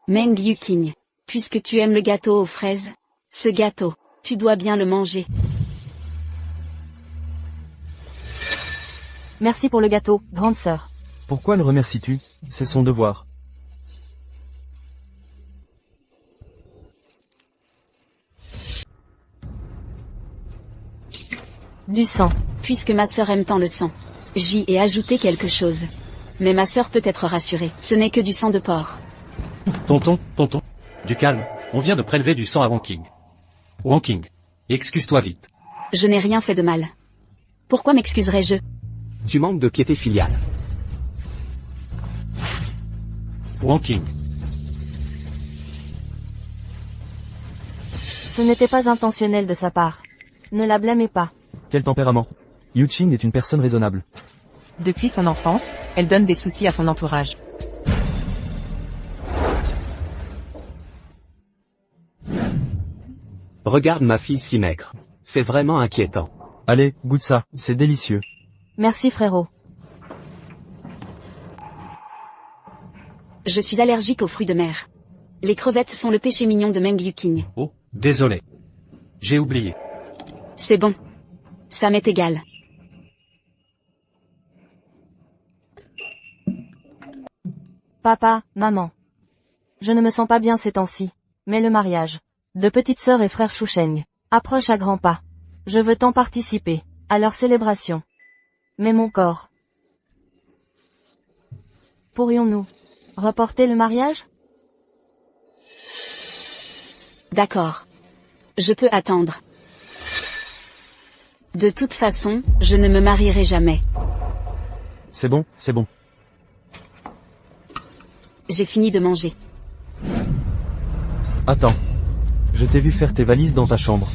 Meng Yuqing. Puisque tu aimes le gâteau aux fraises, ce gâteau, tu dois bien le manger. Merci pour le gâteau, grande sœur. Pourquoi le remercies-tu? C'est son devoir. Du sang. Puisque ma sœur aime tant le sang, j'y ai ajouté quelque chose. Mais ma sœur peut être rassurée, ce n'est que du sang de porc. Tonton, du calme, on vient de prélever du sang à Wonqing. Wonqing, excuse-toi vite. Je n'ai rien fait de mal. Pourquoi m'excuserais-je? Tu manques de piété filiale. Wonqing, Ce n'était pas intentionnel de sa part. Ne la blâmez pas. Quel tempérament. Yuqing est une personne raisonnable. Depuis son enfance, elle donne des soucis à son entourage. Regarde ma fille si maigre. C'est vraiment inquiétant. Allez, goûte ça, c'est délicieux. Merci frérot. Je suis allergique aux fruits de mer. Les crevettes sont le péché mignon de Meng Yuqing. oh, désolé. J'ai oublié. C'est bon. Ça m'est égal. Papa, maman. Je ne me sens pas bien ces temps-ci. Mais le mariage de petite sœur et frère Shusheng approche à grands pas. Je veux tant participer à leur célébration. Mais mon corps. Pourrions-nous reporter le mariage? D'accord. Je peux attendre. De toute façon, je ne me marierai jamais. C'est bon, c'est bon. J'ai fini de manger. Attends. Je t'ai vu faire tes valises dans ta chambre.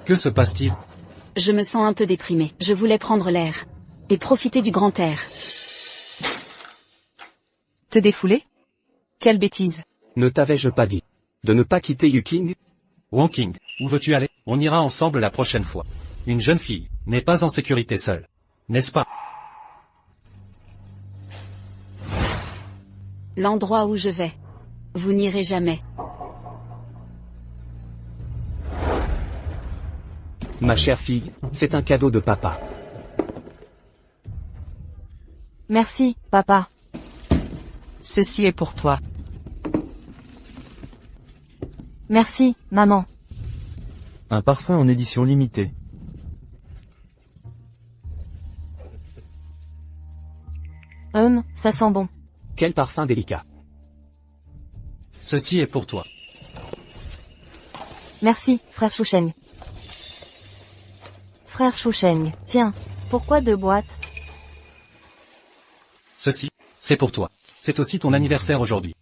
Que se passe-t-il? Je me sens un peu déprimée. Je voulais prendre l'air. Et profiter du grand air. Te défouler? Quelle bêtise. Ne t'avais-je pas dit de ne pas quitter Yuqing? Wonqing, où veux-tu aller? On ira ensemble la prochaine fois. Une jeune fille n'est pas en sécurité seule. N'est-ce pas? L'endroit où je vais. Vous n'irez jamais. Ma chère fille, c'est un cadeau de papa. Merci, papa. Ceci est pour toi. Merci, maman. Un parfum en édition limitée. Ça sent bon. Quel parfum délicat. Ceci est pour toi. Merci, frère Shusheng. Frère Shusheng, tiens, pourquoi 2 boîtes? Ceci, c'est pour toi. C'est aussi ton anniversaire aujourd'hui.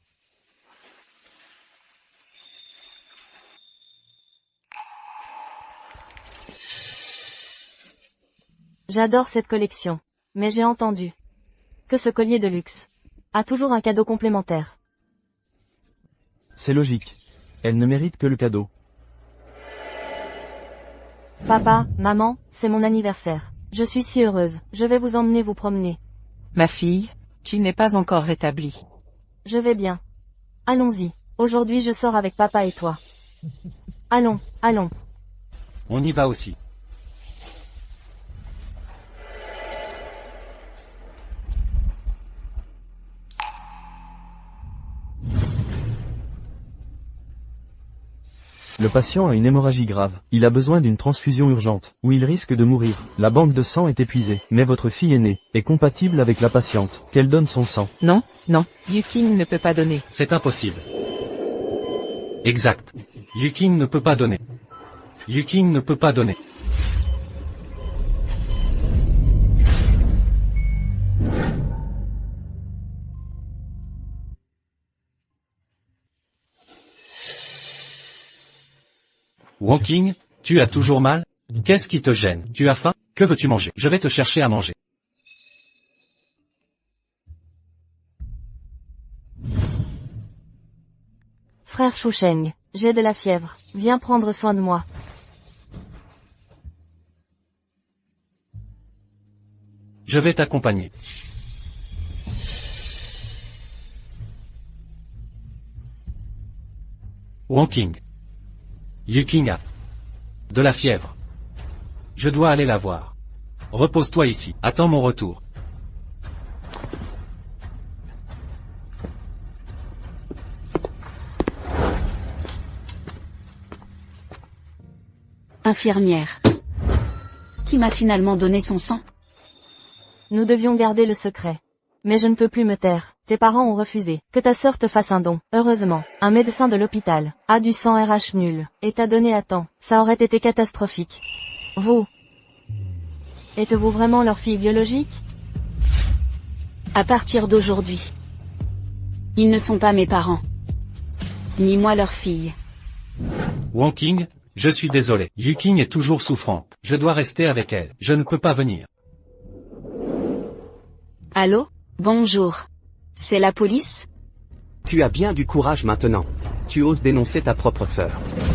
J'adore cette collection. Mais j'ai entendu que ce collier de luxe a toujours un cadeau complémentaire. C'est logique. Elle ne mérite que le cadeau. Papa, maman, c'est mon anniversaire. Je suis si heureuse. Je vais vous emmener vous promener. Ma fille, tu n'es pas encore rétablie. Je vais bien. Allons-y. Aujourd'hui je sors avec papa et toi. Allons, allons. On y va aussi. Le patient a une hémorragie grave. Il a besoin d'une transfusion urgente, ou il risque de mourir. La banque de sang est épuisée, mais votre fille aînée est compatible avec la patiente. Qu'elle donne son sang. Non, Yuqing ne peut pas donner. C'est impossible. Exact. Yuqing ne peut pas donner. Yuqing ne peut pas donner. Wonqing, tu as toujours mal? Qu'est-ce qui te gêne? Tu as faim? Que veux-tu manger? Je vais te chercher à manger. Frère Shusheng, j'ai de la fièvre. Viens prendre soin de moi. Je vais t'accompagner. Wonking. Yuking a de la fièvre. Je dois aller la voir. Repose-toi ici, attends mon retour. Infirmière. Qui m'a finalement donné son sang? Nous devions garder le secret. Mais je ne peux plus me taire. Tes parents ont refusé que ta sœur te fasse un don. Heureusement, un médecin de l'hôpital a du sang RH nul et t'a donné à temps. Ça aurait été catastrophique. Vous. Êtes-vous vraiment leur fille biologique? À partir d'aujourd'hui. Ils ne sont pas mes parents. Ni moi leur fille. Wonking, je suis désolé. Yuking est toujours souffrante. Je dois rester avec elle. Je ne peux pas venir. Allô? Bonjour. C'est la police? Tu as bien du courage maintenant. Tu oses dénoncer ta propre sœur.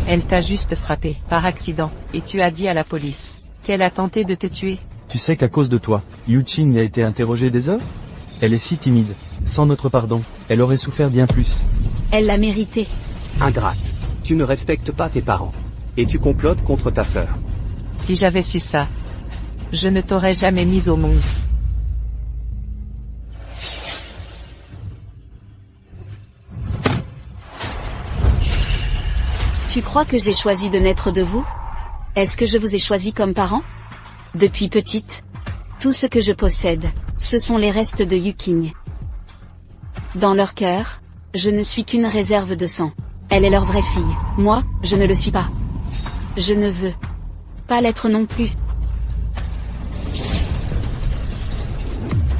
Elle t'a juste frappé, par accident, et tu as dit à la police qu'elle a tenté de te tuer. Tu sais qu'à cause de toi, Yuching a été interrogée des heures? Elle est si timide. Sans notre pardon, elle aurait souffert bien plus. Elle l'a mérité. Ingrate. Tu ne respectes pas tes parents. Et tu complotes contre ta sœur. Si j'avais su ça, je ne t'aurais jamais mise au monde. Tu crois que j'ai choisi de naître de vous? Est-ce que je vous ai choisi comme parent? Depuis petite, tout ce que je possède, ce sont les restes de Yuking. Dans leur cœur, je ne suis qu'une réserve de sang. Elle est leur vraie fille. Moi, je ne le suis pas. Je ne veux pas l'être non plus.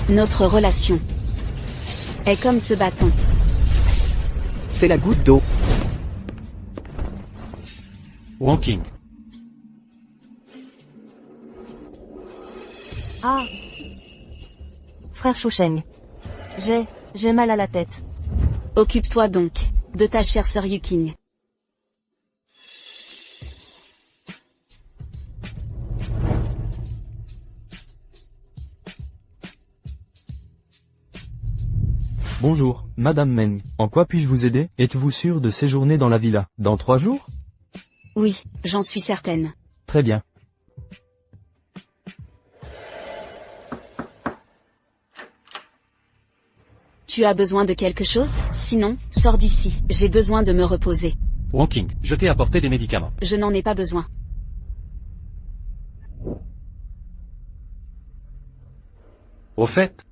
Notre relation est comme ce bâton. C'est la goutte d'eau. Wonking. Ah. Frère Shusheng. J'ai mal à la tête. Occupe-toi donc de ta chère sœur Yuking. Bonjour, Madame Meng. En quoi puis-je vous aider? Êtes-vous sûr de séjourner dans la villa dans 3 jours? Oui, j'en suis certaine. Très bien. Tu as besoin de quelque chose? Sinon, sors d'ici. J'ai besoin de me reposer. Wonking, je t'ai apporté des médicaments. Je n'en ai pas besoin. Au fait,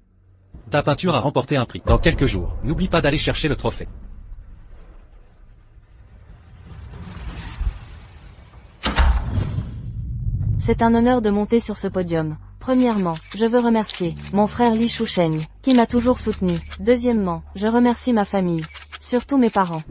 ta peinture a remporté un prix. Dans quelques jours, n'oublie pas d'aller chercher le trophée. C'est un honneur de monter sur ce podium. Premièrement, je veux remercier mon frère Li Shusheng, qui m'a toujours soutenu. Deuxièmement, je remercie ma famille, surtout mes parents.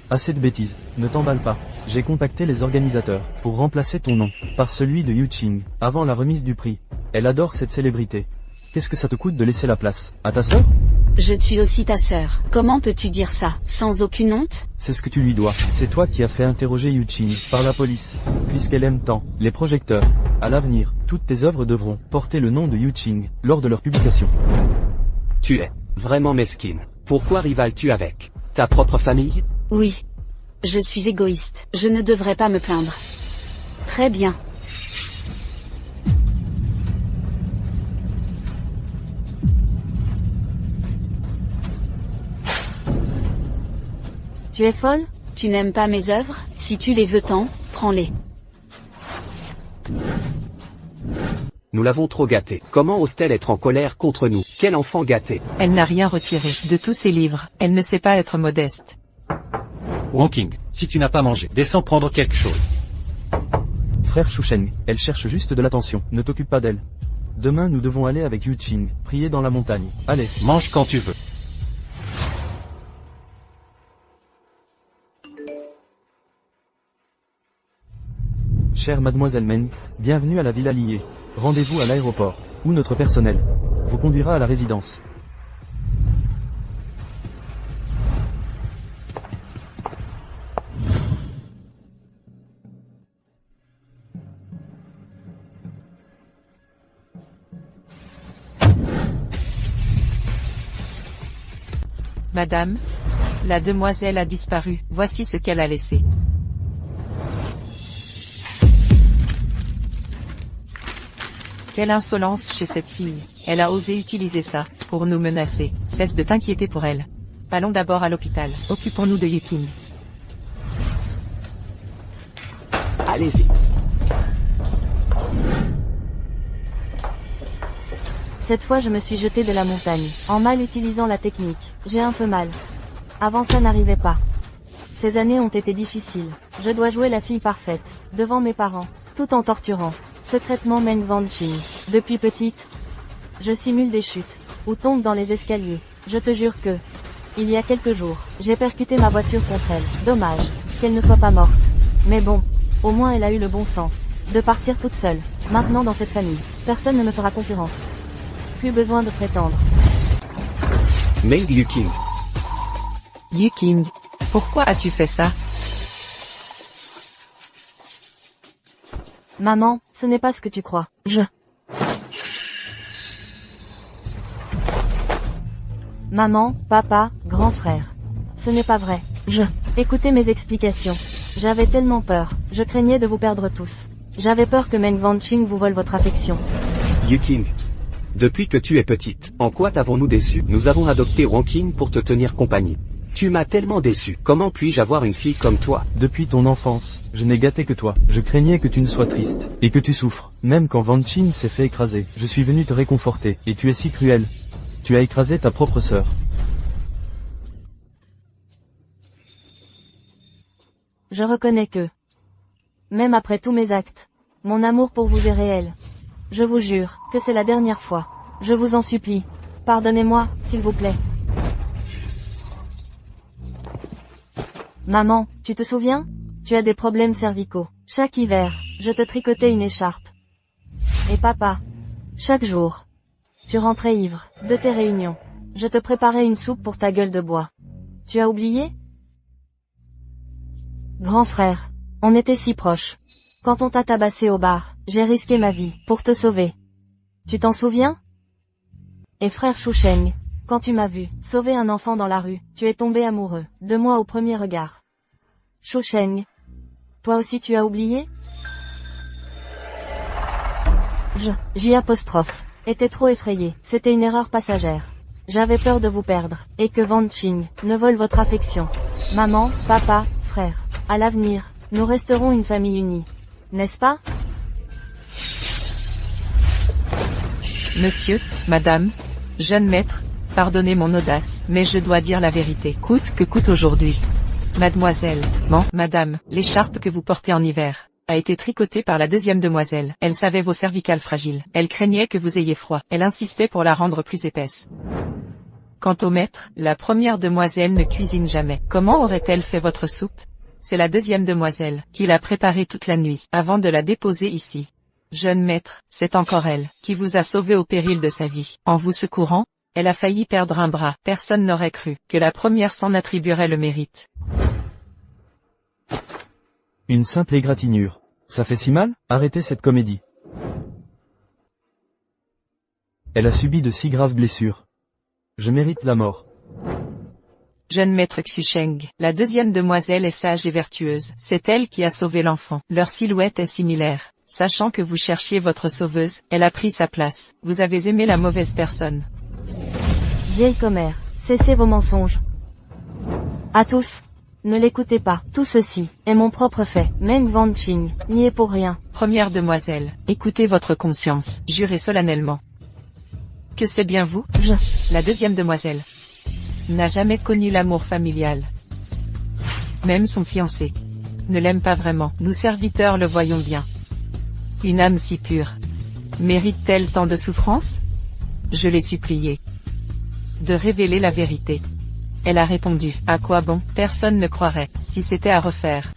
Assez de bêtises, ne t'emballe pas. J'ai contacté les organisateurs pour remplacer ton nom par celui de Yuching avant la remise du prix. Elle adore cette célébrité. Qu'est-ce que ça te coûte de laisser la place à ta sœur? Je suis aussi ta sœur. Comment peux-tu dire ça, sans aucune honte? C'est ce que tu lui dois. C'est toi qui as fait interroger Yuching par la police, puisqu'elle aime tant les projecteurs. À l'avenir, toutes tes œuvres devront porter le nom de Yuching lors de leur publication. Tu es vraiment mesquine. Pourquoi rivales-tu avec ta propre famille? Oui. Je suis égoïste. Je ne devrais pas me plaindre. Très bien. Tu es folle? Tu n'aimes pas mes œuvres? Si tu les veux tant, prends-les. Nous l'avons trop gâtée. Comment ose-t-elle être en colère contre nous? Quel enfant gâté! Elle n'a rien retiré de tous ses livres. Elle ne sait pas être modeste. Wonking, si tu n'as pas mangé, descends prendre quelque chose. Frère Shusheng, elle cherche juste de l'attention, ne t'occupe pas d'elle. Demain nous devons aller avec Yuching, prier dans la montagne. Allez. Mange quand tu veux. Chère mademoiselle Meng, bienvenue à la Villa Lié. Rendez-vous à l'aéroport, où notre personnel vous conduira à la résidence. Madame, la demoiselle a disparu, voici ce qu'elle a laissé. Quelle insolence chez cette fille. Elle a osé utiliser ça, pour nous menacer. Cesse de t'inquiéter pour elle. Allons d'abord à l'hôpital. Occupons-nous de Yuking. Allez-y. Cette fois je me suis jeté de la montagne, en mal utilisant la technique. J'ai un peu mal. Avant ça n'arrivait pas. Ces années ont été difficiles. Je dois jouer la fille parfaite, devant mes parents, tout en torturant secrètement Meng Wanqing. Depuis petite, je simule des chutes, ou tombe dans les escaliers. Je te jure que, il y a quelques jours, j'ai percuté ma voiture contre elle. Dommage, qu'elle ne soit pas morte. Mais bon, au moins elle a eu le bon sens, de partir toute seule. Maintenant dans cette famille, personne ne me fera concurrence. Plus besoin de prétendre. Meng Yuking. Yuking, pourquoi as-tu fait ça? Maman, ce n'est pas ce que tu crois. Maman, papa, grand frère. Ce n'est pas vrai. Écoutez mes explications. J'avais tellement peur. Je craignais de vous perdre tous. J'avais peur que Meng Wanqing vous vole votre affection. Yuking. Depuis que tu es petite, en quoi t'avons-nous déçu? Nous avons adopté Wanqing pour te tenir compagnie. Tu m'as tellement déçu. Comment puis-je avoir une fille comme toi? Depuis ton enfance, je n'ai gâté que toi. Je craignais que tu ne sois triste, et que tu souffres. Même quand Wanqing s'est fait écraser, je suis venu te réconforter, et tu es si cruel. Tu as écrasé ta propre sœur. Je reconnais que, même après tous mes actes, mon amour pour vous est réel. Je vous jure que c'est la dernière fois. Je vous en supplie. Pardonnez-moi, s'il vous plaît. Maman, tu te souviens? Tu as des problèmes cervicaux. Chaque hiver, je te tricotais une écharpe. Et papa, chaque jour, tu rentrais ivre de tes réunions. Je te préparais une soupe pour ta gueule de bois. Tu as oublié? Grand frère, on était si proches. Quand on t'a tabassé au bar, j'ai risqué ma vie pour te sauver. Tu t'en souviens? Et frère Shusheng, quand tu m'as vu sauver un enfant dans la rue, tu es tombé amoureux de moi au premier regard. Shusheng, toi aussi tu as oublié? Était trop effrayé, c'était une erreur passagère. J'avais peur de vous perdre, et que Wanqing ne vole votre affection. Maman, papa, frère, à l'avenir, nous resterons une famille unie. N'est-ce pas? Monsieur, madame, jeune maître, pardonnez mon audace, mais je dois dire la vérité, coûte que coûte aujourd'hui. Mademoiselle, madame, l'écharpe que vous portez en hiver a été tricotée par la deuxième demoiselle. Elle savait vos cervicales fragiles. Elle craignait que vous ayez froid. Elle insistait pour la rendre plus épaisse. Quant au maître, la première demoiselle ne cuisine jamais. Comment aurait-elle fait votre soupe? C'est la deuxième demoiselle qui l'a préparée toute la nuit avant de la déposer ici. Jeune maître, c'est encore elle qui vous a sauvé au péril de sa vie. En vous secourant, elle a failli perdre un bras. Personne n'aurait cru que la première s'en attribuerait le mérite. Une simple égratignure. Ça fait si mal? Arrêtez cette comédie. Elle a subi de si graves blessures. Je mérite la mort. Jeune maître Xusheng, la deuxième demoiselle est sage et vertueuse. C'est elle qui a sauvé l'enfant. Leur silhouette est similaire. Sachant que vous cherchiez votre sauveuse, elle a pris sa place. Vous avez aimé la mauvaise personne. Vieille commère, cessez vos mensonges. À tous, ne l'écoutez pas. Tout ceci est mon propre fait. Meng Wanqing n'y est pour rien. Première demoiselle, écoutez votre conscience. Jurez solennellement que c'est bien vous. La deuxième demoiselle n'a jamais connu l'amour familial. Même son fiancé ne l'aime pas vraiment. Nous serviteurs le voyons bien. Une âme si pure mérite-t-elle tant de souffrance? Je l'ai supplié de révéler la vérité. Elle a répondu, à quoi bon? Personne ne croirait, si c'était à refaire.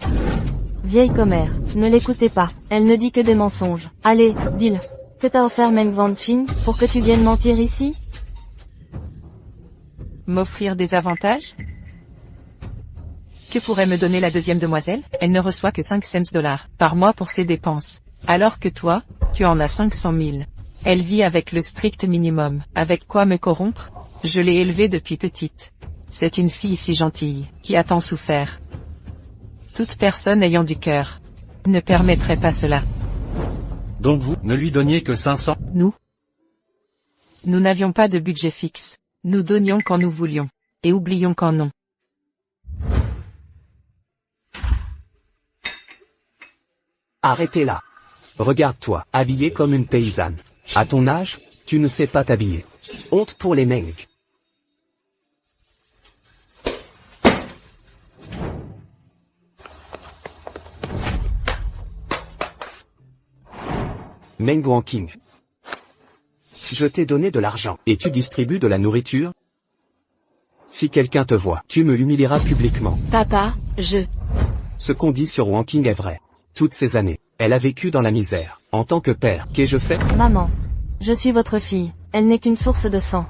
Vieille commère, ne l'écoutez pas, elle ne dit que des mensonges. Allez, dis-le. Que t'as offert Meng Wanqing, pour que tu viennes mentir ici? M'offrir des avantages? Que pourrait me donner la deuxième demoiselle? Elle ne reçoit que 5 cents $ par mois pour ses dépenses. Alors que toi, tu en as 500 000. Elle vit avec le strict minimum. Avec quoi me corrompre? Je l'ai élevée depuis petite. C'est une fille si gentille, qui a tant souffert. Toute personne ayant du cœur ne permettrait pas cela. Donc vous, ne lui donniez que 500. Nous n'avions pas de budget fixe. Nous donnions quand nous voulions. Et oublions quand non. Arrêtez-la. Regarde-toi, habillée comme une paysanne. À ton âge, tu ne sais pas t'habiller. Honte pour les Meng. Meng Wanqing. Je t'ai donné de l'argent, et tu distribues de la nourriture? Si quelqu'un te voit, tu me humilieras publiquement. Papa, Ce qu'on dit sur Wanqing est vrai. Toutes ces années, elle a vécu dans la misère. En tant que père, qu'ai-je fait? Maman. Je suis votre fille. Elle n'est qu'une source de sang.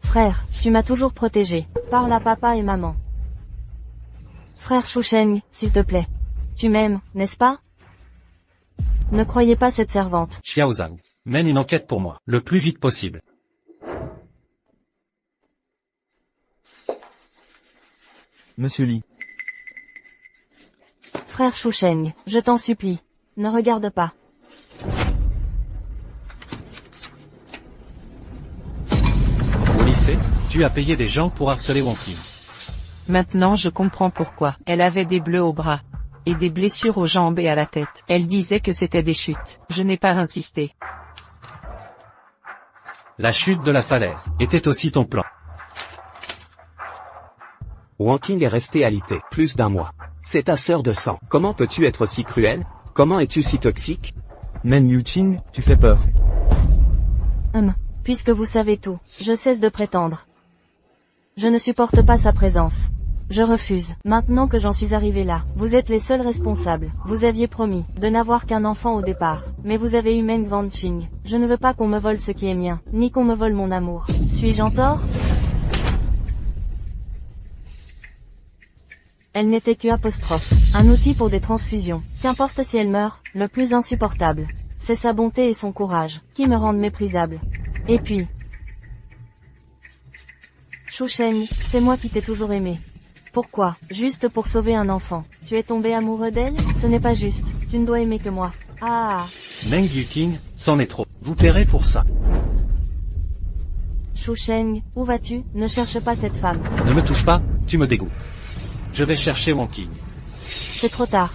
Frère, tu m'as toujours protégé. Parle à papa et maman. Frère Shusheng, s'il te plaît. Tu m'aimes, n'est-ce pas? Ne croyez pas cette servante. Xiaozhang, mène une enquête pour moi, le plus vite possible. Monsieur Li. Frère Shusheng, je t'en supplie. Ne regarde pas. Au lycée, tu as payé des gens pour harceler Wanqing. Maintenant je comprends pourquoi. Elle avait des bleus au bras. Et des blessures aux jambes et à la tête. Elle disait que c'était des chutes. Je n'ai pas insisté. La chute de la falaise était aussi ton plan. Wanqing est restée alitée plus d'1 mois. C'est ta sœur de sang. Comment peux-tu être si cruel? Comment es-tu si toxique? Meng Yuqing, tu fais peur. Puisque vous savez tout, je cesse de prétendre. Je ne supporte pas sa présence. Je refuse. Maintenant que j'en suis arrivé là, vous êtes les seuls responsables. Vous aviez promis de n'avoir qu'un enfant au départ. Mais vous avez eu Meng Wanqing. Je ne veux pas qu'on me vole ce qui est mien, ni qu'on me vole mon amour. Suis-je en tort? Elle n'était que apostrophe. Un outil pour des transfusions. Qu'importe si elle meurt, le plus insupportable. C'est sa bonté et son courage, qui me rendent méprisable. Et puis... Shusheng, c'est moi qui t'ai toujours aimé. Pourquoi? Juste pour sauver un enfant. Tu es tombé amoureux d'elle? Ce n'est pas juste. Tu ne dois aimer que moi. Ah. Meng Yuqing, c'en est trop. Vous paierez pour ça. Shusheng, où vas-tu? Ne cherche pas cette femme. Ne me touche pas, tu me dégoûtes. Je vais chercher Wanqing. C'est trop tard.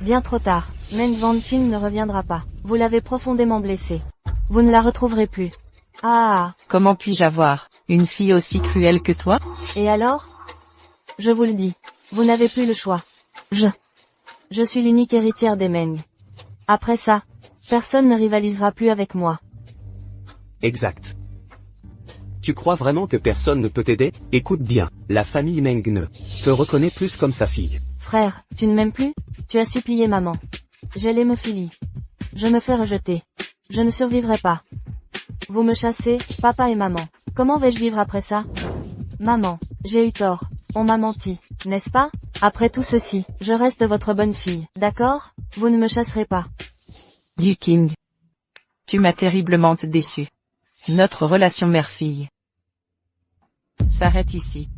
Bien trop tard. Meng Wanqing ne reviendra pas. Vous l'avez profondément blessée. Vous ne la retrouverez plus. Ah. Comment puis-je avoir une fille aussi cruelle que toi? Et alors? Je vous le dis. Vous n'avez plus le choix. Je suis l'unique héritière des Meng. Après ça, personne ne rivalisera plus avec moi. Exact. Tu crois vraiment que personne ne peut t'aider? Écoute bien, la famille Meng ne te reconnaît plus comme sa fille. Frère, tu ne m'aimes plus? Tu as supplié maman. J'ai l'hémophilie. Je me fais rejeter. Je ne survivrai pas. Vous me chassez, papa et maman. Comment vais-je vivre après ça? Maman, j'ai eu tort. On m'a menti, n'est-ce pas? Après tout ceci, je reste votre bonne fille, d'accord? Vous ne me chasserez pas. Yuqing. Tu m'as terriblement déçu. Notre relation mère-fille s'arrête ici.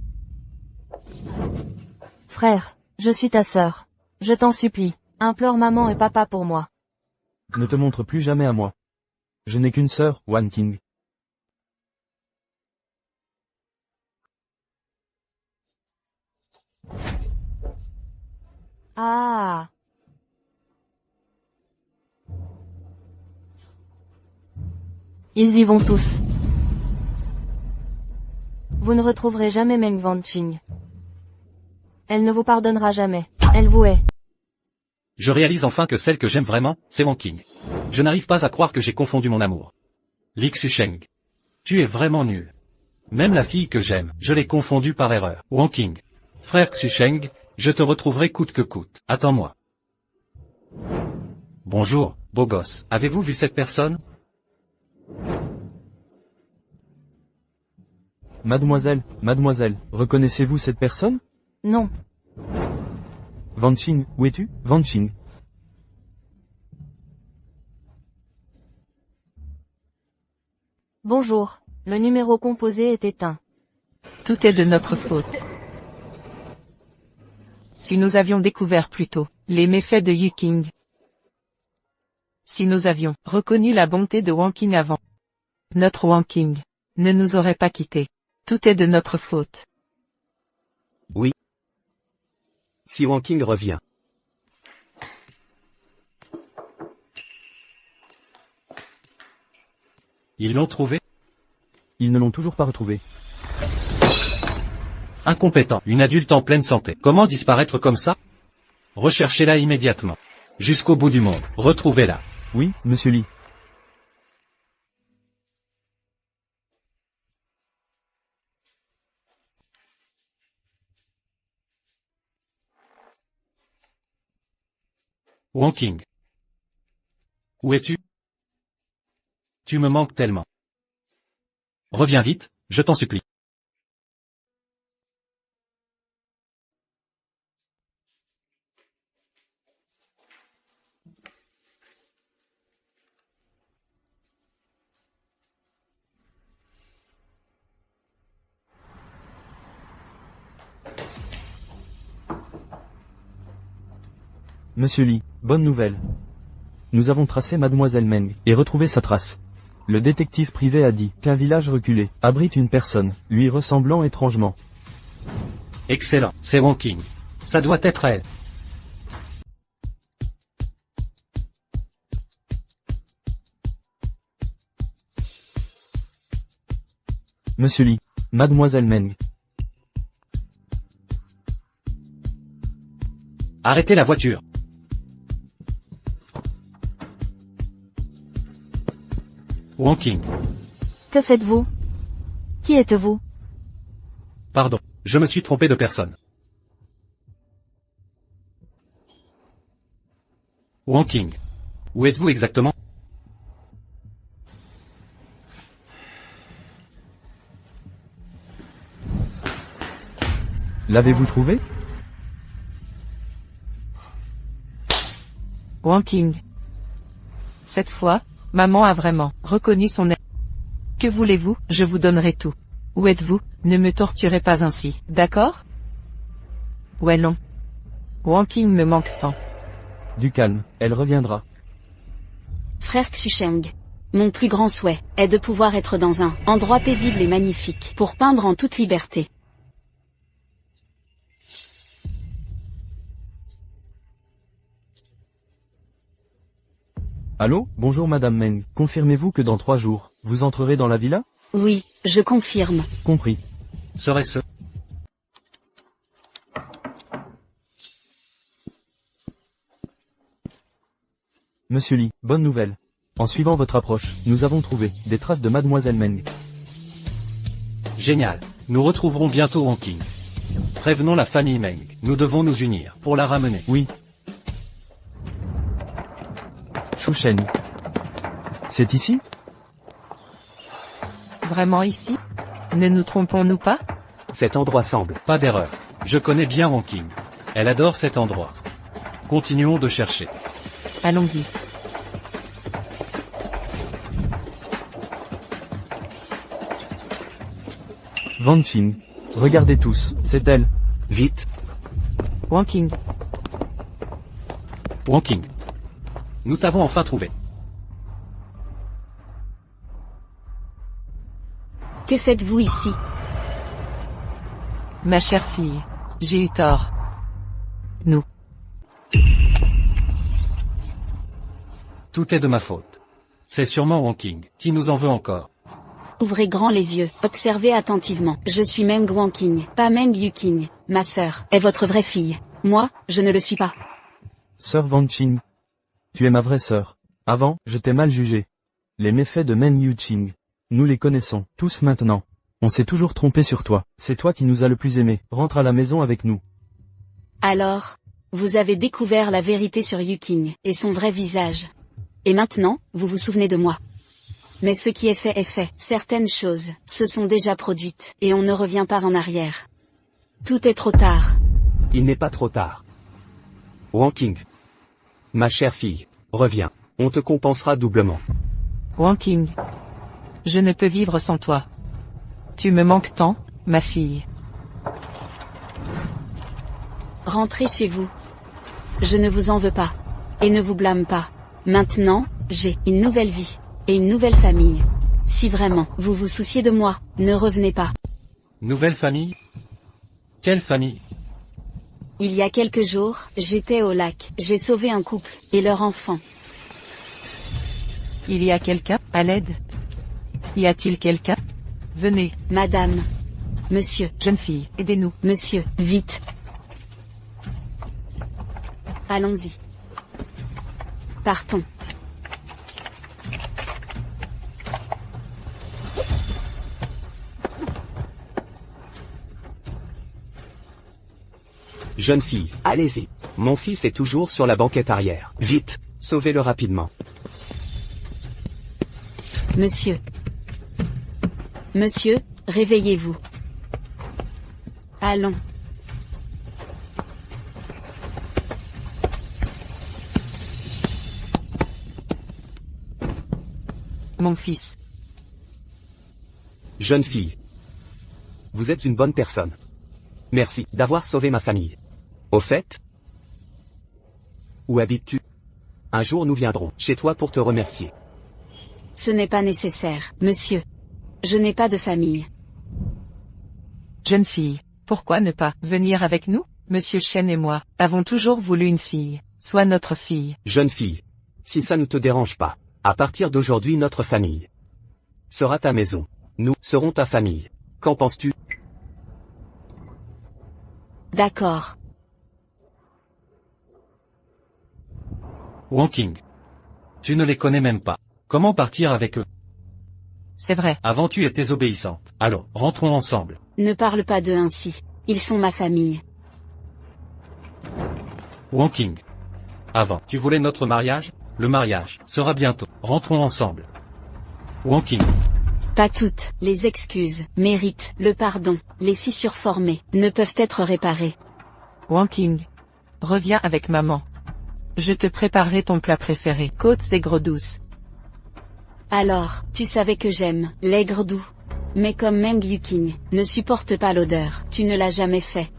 Frère, je suis ta sœur. Je t'en supplie, implore maman et papa pour moi. Ne te montre plus jamais à moi. Je n'ai qu'une sœur, Wanqing. Ah. Ils y vont tous. Vous ne retrouverez jamais Meng Wanqing. Elle ne vous pardonnera jamais. Elle vous hait. Je réalise enfin que celle que j'aime vraiment, c'est Wanqing. Je n'arrive pas à croire que j'ai confondu mon amour. Li Xusheng. Tu es vraiment nul. Même la fille que j'aime, je l'ai confondue par erreur. Wanqing. Frère Xusheng, je te retrouverai coûte que coûte. Attends-moi. Bonjour, beau gosse. Avez-vous vu cette personne? Mademoiselle, reconnaissez-vous cette personne? Non. Wanqing, où es-tu? Wanqing. Bonjour. Le numéro composé est éteint. Tout est de notre faute. Si nous avions découvert plus tôt les méfaits de Yuking, si nous avions reconnu la bonté de Wanking avant, notre Wanking ne nous aurait pas quittés. Tout est de notre faute. Oui. Si Wanking revient. Ils l'ont trouvé? Ils ne l'ont toujours pas retrouvé. Incompétent, une adulte en pleine santé. Comment disparaître comme ça? Recherchez-la immédiatement. Jusqu'au bout du monde. Retrouvez-la. Oui, monsieur Lee. Wanking. Où es-tu? Tu me manques tellement. Reviens vite, je t'en supplie. Monsieur Lee, bonne nouvelle. Nous avons tracé Mademoiselle Meng et retrouvé sa trace. Le détective privé a dit qu'un village reculé abrite une personne, lui ressemblant étrangement. Excellent, c'est Wanking. Ça doit être elle. Monsieur Lee, Mademoiselle Meng. Arrêtez la voiture. Wanking. Que faites-vous? Qui êtes-vous? Pardon, je me suis trompé de personne. Wanking. Où êtes-vous exactement? L'avez-vous trouvé? Wanking. Cette fois, maman a vraiment reconnu son aide. Que voulez-vous? Je vous donnerai tout. Où êtes-vous? Ne me torturez pas ainsi, d'accord? Wellon. Wanking me manque tant. Du calme, elle reviendra. Frère Xusheng. Mon plus grand souhait est de pouvoir être dans un endroit paisible et magnifique pour peindre en toute liberté. Allô, bonjour Madame Meng, confirmez-vous que dans 3 jours, vous entrerez dans la villa? Oui, je confirme. Compris. Serait-ce? Monsieur Lee, bonne nouvelle. En suivant votre approche, nous avons trouvé des traces de Mademoiselle Meng. Génial. Nous retrouverons bientôt Wanking. Prévenons la famille Meng. Nous devons nous unir pour la ramener. Oui. Xusheng. C'est ici? Vraiment ici? Ne nous trompons-nous pas? Cet endroit semble. Pas d'erreur. Je connais bien Wanking. Elle adore cet endroit. Continuons de chercher. Allons-y. Wanqing. Regardez tous, c'est elle. Vite. Wanking. Wanking. Nous t'avons enfin trouvé. Que faites-vous ici? Ma chère fille. J'ai eu tort. Nous. Tout est de ma faute. C'est sûrement Wanking qui nous en veut encore. Ouvrez grand les yeux, observez attentivement. Je suis Meng Wanking, pas Meng Yuking. Ma sœur est votre vraie fille. Moi, je ne le suis pas. Sœur Wanqing. Tu es ma vraie sœur. Avant, je t'ai mal jugé. Les méfaits de Meng Yuqing. Nous les connaissons, tous maintenant. On s'est toujours trompé sur toi. C'est toi qui nous as le plus aimés. Rentre à la maison avec nous. Alors, vous avez découvert la vérité sur Yuking et son vrai visage. Et maintenant, vous vous souvenez de moi. Mais ce qui est fait est fait. Certaines choses se sont déjà produites, et on ne revient pas en arrière. Tout est trop tard. Il n'est pas trop tard. Wanking. Ma chère fille, reviens. On te compensera doublement. Wanking. Je ne peux vivre sans toi. Tu me manques tant, ma fille. Rentrez chez vous. Je ne vous en veux pas. Et ne vous blâme pas. Maintenant, j'ai une nouvelle vie. Et une nouvelle famille. Si vraiment, vous vous souciez de moi, ne revenez pas. Nouvelle famille? Quelle famille? Il y a quelques jours, j'étais au lac. J'ai sauvé un couple, et leur enfant. Il y a quelqu'un, à l'aide? Y a-t-il quelqu'un? Venez, Madame. Monsieur. jeune fille, aidez-nous. Monsieur. Vite. Allons-y. Partons. Jeune fille, allez-y. Mon fils est toujours sur la banquette arrière. Vite, sauvez-le rapidement. Monsieur. Monsieur, réveillez-vous. Allons. Mon fils. Jeune fille. Vous êtes une bonne personne. Merci d'avoir sauvé ma famille. Au fait, où habites-tu? Un jour nous viendrons chez toi pour te remercier. Ce n'est pas nécessaire, monsieur. Je n'ai pas de famille. Jeune fille, pourquoi ne pas venir avec nous? Monsieur Chen et moi avons toujours voulu une fille. Sois notre fille. Jeune fille, si ça ne te dérange pas, à partir d'aujourd'hui notre famille sera ta maison. Nous serons ta famille. Qu'en penses-tu? D'accord. Wanking. Tu ne les connais même pas. Comment partir avec eux? C'est vrai. Avant tu étais obéissante. Allons, rentrons ensemble. Ne parle pas d'eux ainsi. Ils sont ma famille. Wanking. Avant, tu voulais notre mariage? Le mariage sera bientôt. Rentrons ensemble. Wanking. Pas toutes. Les excuses, méritent, le pardon, les fissures formées, ne peuvent être réparées. Wanking. Reviens avec maman. Je te préparerai ton plat préféré. Côtes aigres douces. Alors, tu savais que j'aime l'aigre doux. Mais comme Meng Yuking ne supporte pas l'odeur, tu ne l'as jamais fait.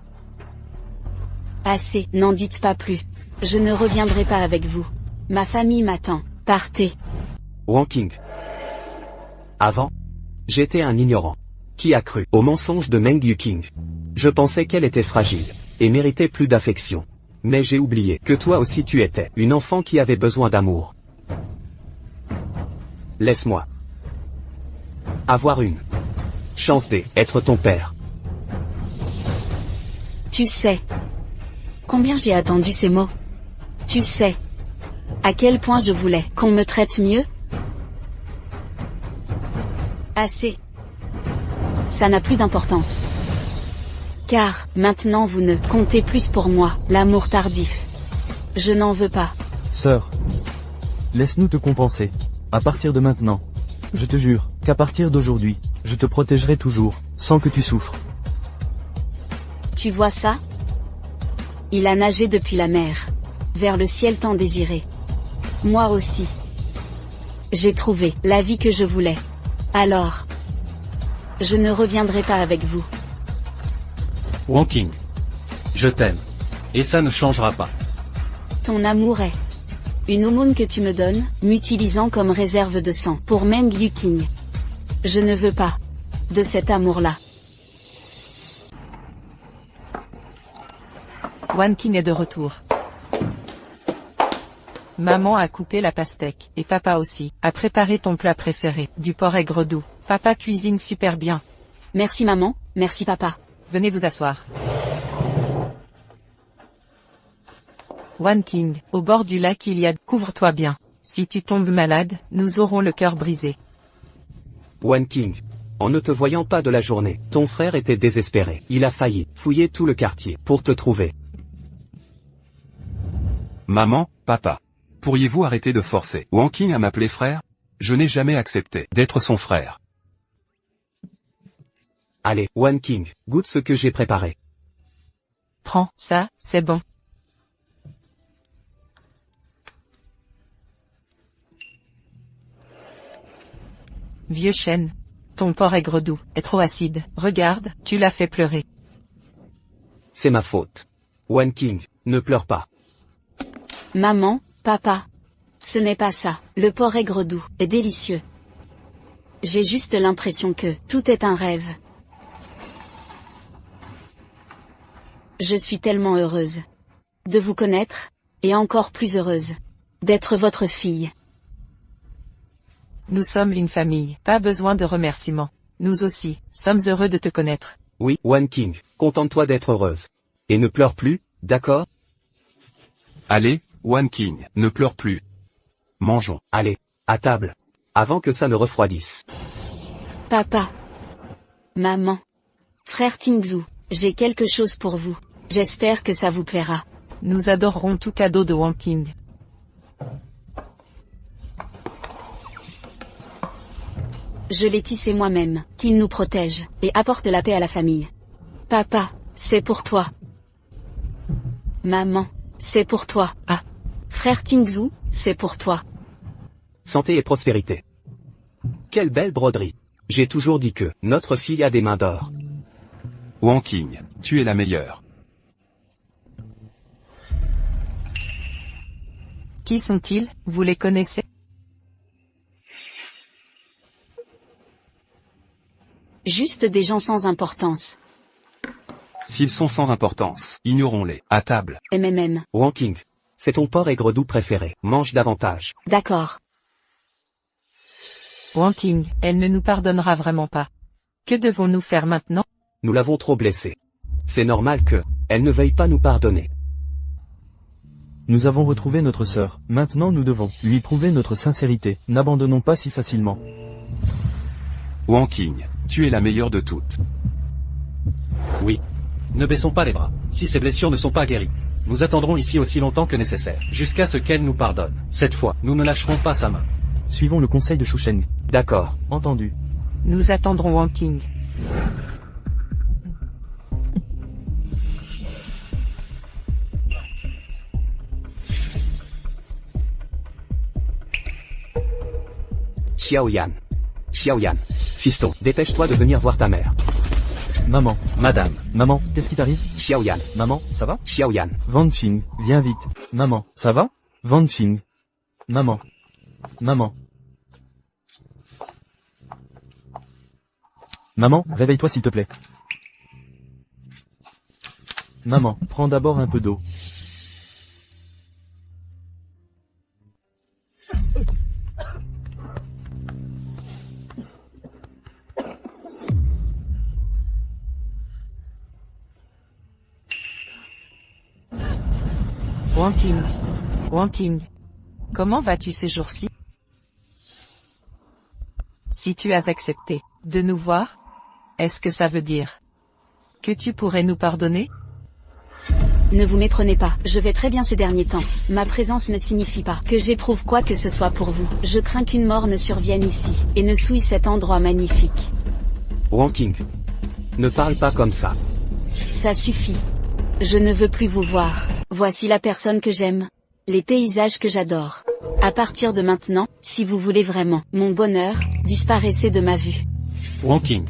Assez, n'en dites pas plus. Je ne reviendrai pas avec vous. Ma famille m'attend. Partez. Wanking. Avant, j'étais un ignorant qui a cru au mensonge de Meng Yuking. Je pensais qu'elle était fragile et méritait plus d'affection. Mais j'ai oublié que toi aussi tu étais une enfant qui avait besoin d'amour. Laisse-moi avoir une chance d'être ton père. Tu sais combien j'ai attendu ces mots. Tu sais à quel point je voulais qu'on me traite mieux. Assez. Ça n'a plus d'importance. Car, maintenant vous ne comptez plus pour moi, l'amour tardif. Je n'en veux pas. Sœur. Laisse-nous te compenser. À partir de maintenant. Je te jure, qu'à partir d'aujourd'hui, je te protégerai toujours, sans que tu souffres. Tu vois ça? Il a nagé depuis la mer. Vers le ciel tant désiré. Moi aussi. J'ai trouvé la vie que je voulais. Alors, je ne reviendrai pas avec vous. Wanking. Je t'aime. Et ça ne changera pas. Ton amour est une aumône que tu me donnes, m'utilisant comme réserve de sang pour Meng Yuking. Je ne veux pas de cet amour-là. Wanking est de retour. Maman a coupé la pastèque, et papa aussi, a préparé ton plat préféré, du porc aigre doux. Papa cuisine super bien. Merci maman, merci papa. Venez vous asseoir. Wanking, au bord du lac il y a... Couvre-toi bien. Si tu tombes malade, nous aurons le cœur brisé. Wanking. En ne te voyant pas de la journée, ton frère était désespéré. Il a failli fouiller tout le quartier pour te trouver. Maman, papa. Pourriez-vous arrêter de forcer Wanking à m'appeler frère? Je n'ai jamais accepté d'être son frère. Allez, Wanking, goûte ce que j'ai préparé. Prends, ça, c'est bon. Vieux chêne. Ton porc aigre doux est trop acide. Regarde, tu l'as fait pleurer. C'est ma faute. One King, ne pleure pas. Maman, papa. Ce n'est pas ça. Le porc aigre doux est délicieux. J'ai juste l'impression que tout est un rêve. Je suis tellement heureuse de vous connaître, et encore plus heureuse d'être votre fille. Nous sommes une famille, pas besoin de remerciements. Nous aussi, sommes heureux de te connaître. Oui, One King, contente-toi d'être heureuse. Et ne pleure plus, d'accord? Allez, One King, ne pleure plus. Mangeons. Allez, à table. Avant que ça ne refroidisse. Papa. Maman. Frère Tingzhou, j'ai quelque chose pour vous. J'espère que ça vous plaira. Nous adorerons tout cadeau de One King. Je l'ai tissé moi-même, qu'il nous protège, et apporte la paix à la famille. Papa, c'est pour toi. Maman, c'est pour toi. Ah. Frère Tingzhou, c'est pour toi. Santé et prospérité. Quelle belle broderie. J'ai toujours dit que notre fille a des mains d'or. One King, tu es la meilleure. Qui sont-ils, vous les connaissez? Juste des gens sans importance. S'ils sont sans importance, ignorons-les. À table. MMM. One King, c'est ton porc aigre doux préféré. Mange davantage. D'accord. One King, elle ne nous pardonnera vraiment pas. Que devons-nous faire maintenant? Nous l'avons trop blessée. C'est normal que elle ne veuille pas nous pardonner. Nous avons retrouvé notre sœur. Maintenant nous devons lui prouver notre sincérité. N'abandonnons pas si facilement. One King, tu es la meilleure de toutes. Oui. Ne baissons pas les bras. Si ces blessures ne sont pas guéries, nous attendrons ici aussi longtemps que nécessaire, jusqu'à ce qu'elle nous pardonne. Cette fois, nous ne lâcherons pas sa main. Suivons le conseil de Shusheng. D'accord. Entendu. Nous attendrons One King. Xiaoyan. Xiaoyan. Fiston, dépêche-toi de venir voir ta mère. Maman. Madame. Maman, qu'est-ce qui t'arrive? Xiaoyan. Maman, ça va? Xiaoyan. Van Qing, viens vite. Maman, ça va? Van Qing. Maman. Maman. Maman, réveille-toi s'il te plaît. Maman, prends d'abord un peu d'eau. One King. One King. Comment vas-tu ces jours-ci? Si tu as accepté de nous voir, est-ce que ça veut dire que tu pourrais nous pardonner? Ne vous méprenez pas, je vais très bien ces derniers temps. Ma présence ne signifie pas que j'éprouve quoi que ce soit pour vous. Je crains qu'une mort ne survienne ici, et ne souille cet endroit magnifique. One King. Ne parle pas comme ça. Ça suffit. Je ne veux plus vous voir. Voici la personne que j'aime. Les paysages que j'adore. À partir de maintenant, si vous voulez vraiment mon bonheur, disparaissez de ma vue. One King.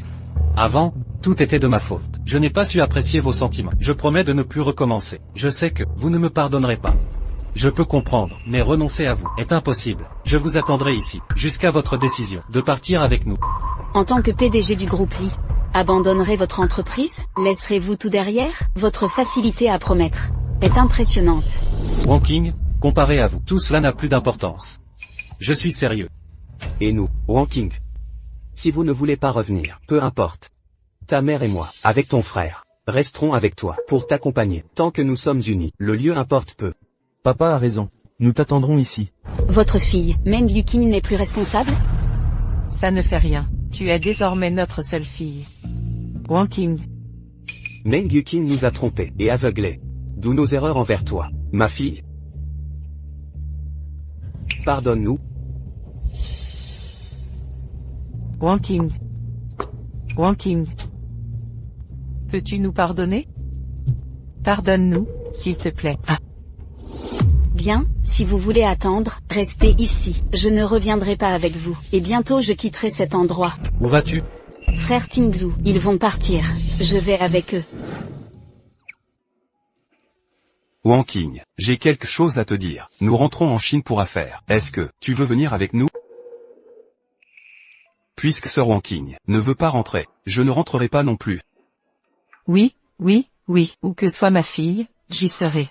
Avant, tout était de ma faute. Je n'ai pas su apprécier vos sentiments. Je promets de ne plus recommencer. Je sais que vous ne me pardonnerez pas. Je peux comprendre, mais renoncer à vous est impossible. Je vous attendrai ici, jusqu'à votre décision de partir avec nous. En tant que PDG du groupe Li, abandonnerez votre entreprise? Laisserez-vous tout derrière? Votre facilité à promettre est impressionnante. One King, comparé à vous, tout cela n'a plus d'importance. Je suis sérieux. Et nous, One King. Si vous ne voulez pas revenir, peu importe. Ta mère et moi, avec ton frère, resterons avec toi, pour t'accompagner. Tant que nous sommes unis, le lieu importe peu. Papa a raison. Nous t'attendrons ici. Votre fille, Meng Yuqing n'est plus responsable? Ça ne fait rien. Tu es désormais notre seule fille. One King. Meng Yuqing nous a trompés et aveuglés. D'où nos erreurs envers toi, ma fille. Pardonne-nous. One King. One King. Peux-tu nous pardonner? Pardonne-nous, s'il te plaît. Ah. Bien, si vous voulez attendre, restez ici. Je ne reviendrai pas avec vous. Et bientôt je quitterai cet endroit. Où vas-tu? Frère Tingzhu, ils vont partir. Je vais avec eux. Wanking, j'ai quelque chose à te dire. Nous rentrons en Chine pour affaires. Est-ce que tu veux venir avec nous? Puisque Sir Wanking ne veut pas rentrer, je ne rentrerai pas non plus. Oui, oui, oui. Où que soit ma fille, j'y serai.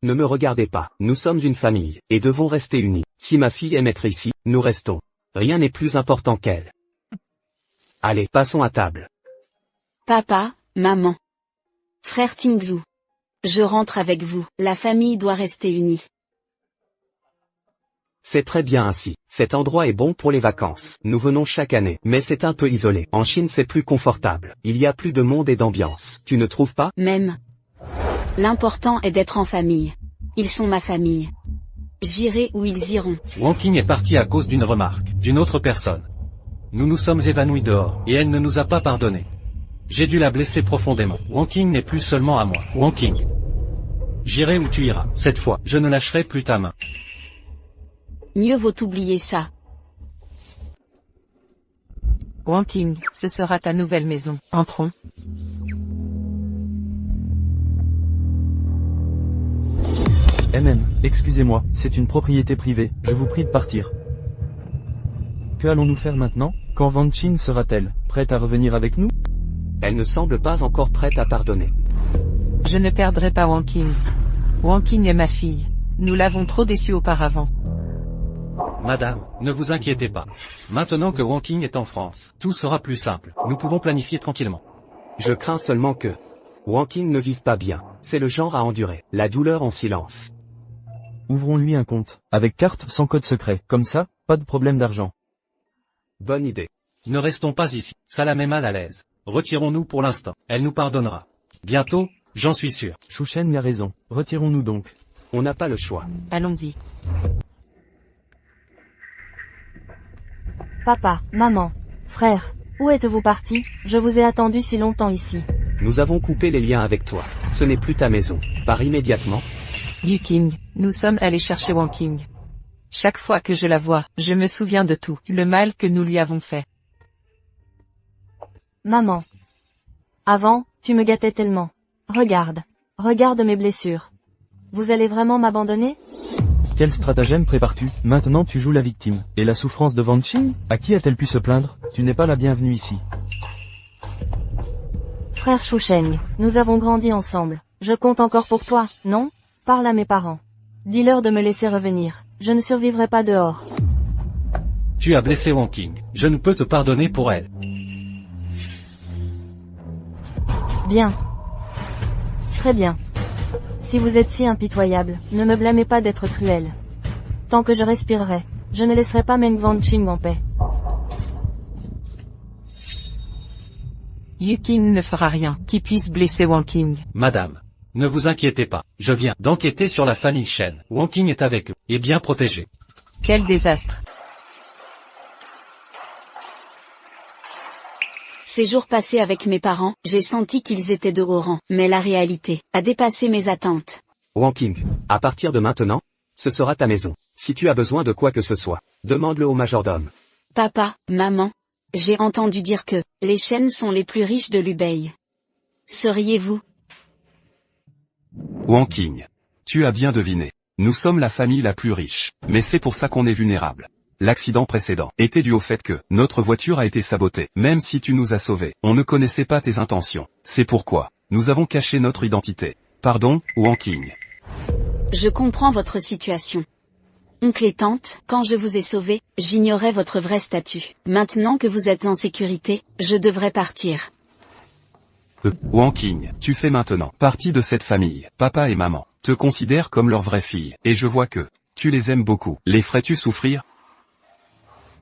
Ne me regardez pas, nous sommes une famille, et devons rester unis. Si ma fille aime être ici, nous restons. Rien n'est plus important qu'elle. Allez, passons à table. Papa, maman. Frère Tingzhu. Je rentre avec vous. La famille doit rester unie. C'est très bien ainsi. Cet endroit est bon pour les vacances. Nous venons chaque année, mais c'est un peu isolé. En Chine c'est plus confortable. Il y a plus de monde et d'ambiance. Tu ne trouves pas? Même. L'important est d'être en famille. Ils sont ma famille. J'irai où ils iront. Wanking est parti à cause d'une remarque, d'une autre personne. Nous nous sommes évanouis dehors, et elle ne nous a pas pardonné. J'ai dû la blesser profondément. Wanking n'est plus seulement à moi. Wanking. J'irai où tu iras. Cette fois, je ne lâcherai plus ta main. Mieux vaut oublier ça. Wanking, ce sera ta nouvelle maison. Entrons. Excusez-moi, c'est une propriété privée, je vous prie de partir. Que allons-nous faire maintenant? Quand Van Chin sera-t-elle prête à revenir avec nous? Elle ne semble pas encore prête à pardonner. Je ne perdrai pas Wanking. Wanking est ma fille. Nous l'avons trop déçue auparavant. Madame, ne vous inquiétez pas. Maintenant que Wanking est en France, tout sera plus simple. Nous pouvons planifier tranquillement. Je crains seulement que Wanking ne vive pas bien. C'est le genre à endurer la douleur en silence. Ouvrons-lui un compte, avec carte sans code secret, comme ça, pas de problème d'argent. Bonne idée. Ne restons pas ici, ça la met mal à l'aise. Retirons-nous pour l'instant, elle nous pardonnera. Bientôt, j'en suis sûr. Shuchen a raison, retirons-nous donc. On n'a pas le choix. Allons-y. Papa, maman, frère, où êtes-vous partis? Je vous ai attendu si longtemps ici. Nous avons coupé les liens avec toi. Ce n'est plus ta maison. Pars immédiatement. Yuking, nous sommes allés chercher Wanking. Chaque fois que je la vois, je me souviens de tout, le mal que nous lui avons fait. Maman. Avant, tu me gâtais tellement. Regarde. Regarde mes blessures. Vous allez vraiment m'abandonner? Quel stratagème prépares-tu? Maintenant tu joues la victime. Et la souffrance de Van Chin? À qui a-t-elle pu se plaindre? Tu n'es pas la bienvenue ici. Frère Shusheng, nous avons grandi ensemble. Je compte encore pour toi, non? Parle à mes parents. Dis-leur de me laisser revenir. Je ne survivrai pas dehors. Tu as blessé Wanking. Je ne peux te pardonner pour elle. Bien. Très bien. Si vous êtes si impitoyable, ne me blâmez pas d'être cruel. Tant que je respirerai, je ne laisserai pas Meng Wanqing en paix. Yuking ne fera rien qui puisse blesser Wanking. Madame, ne vous inquiétez pas. Je viens d'enquêter sur la famille Shen. Wanking est avec eux, et bien protégé. Quel désastre. Ces jours passés avec mes parents, j'ai senti qu'ils étaient de haut rang, mais la réalité a dépassé mes attentes. Wanking, à partir de maintenant, ce sera ta maison. Si tu as besoin de quoi que ce soit, demande-le au majordome. Papa, maman, j'ai entendu dire que les Shen sont les plus riches de l'Hubei. Seriez-vous? Wanking. Tu as bien deviné. Nous sommes la famille la plus riche. Mais c'est pour ça qu'on est vulnérable. L'accident précédent était dû au fait que notre voiture a été sabotée. Même si tu nous as sauvés, on ne connaissait pas tes intentions. C'est pourquoi nous avons caché notre identité. Pardon, Wanking. Je comprends votre situation. Oncle et tante, quand je vous ai sauvé, j'ignorais votre vrai statut. Maintenant que vous êtes en sécurité, je devrais partir. Wanking, tu fais maintenant partie de cette famille. Papa et maman te considèrent comme leur vraie fille. Et je vois que tu les aimes beaucoup. Les ferais-tu souffrir?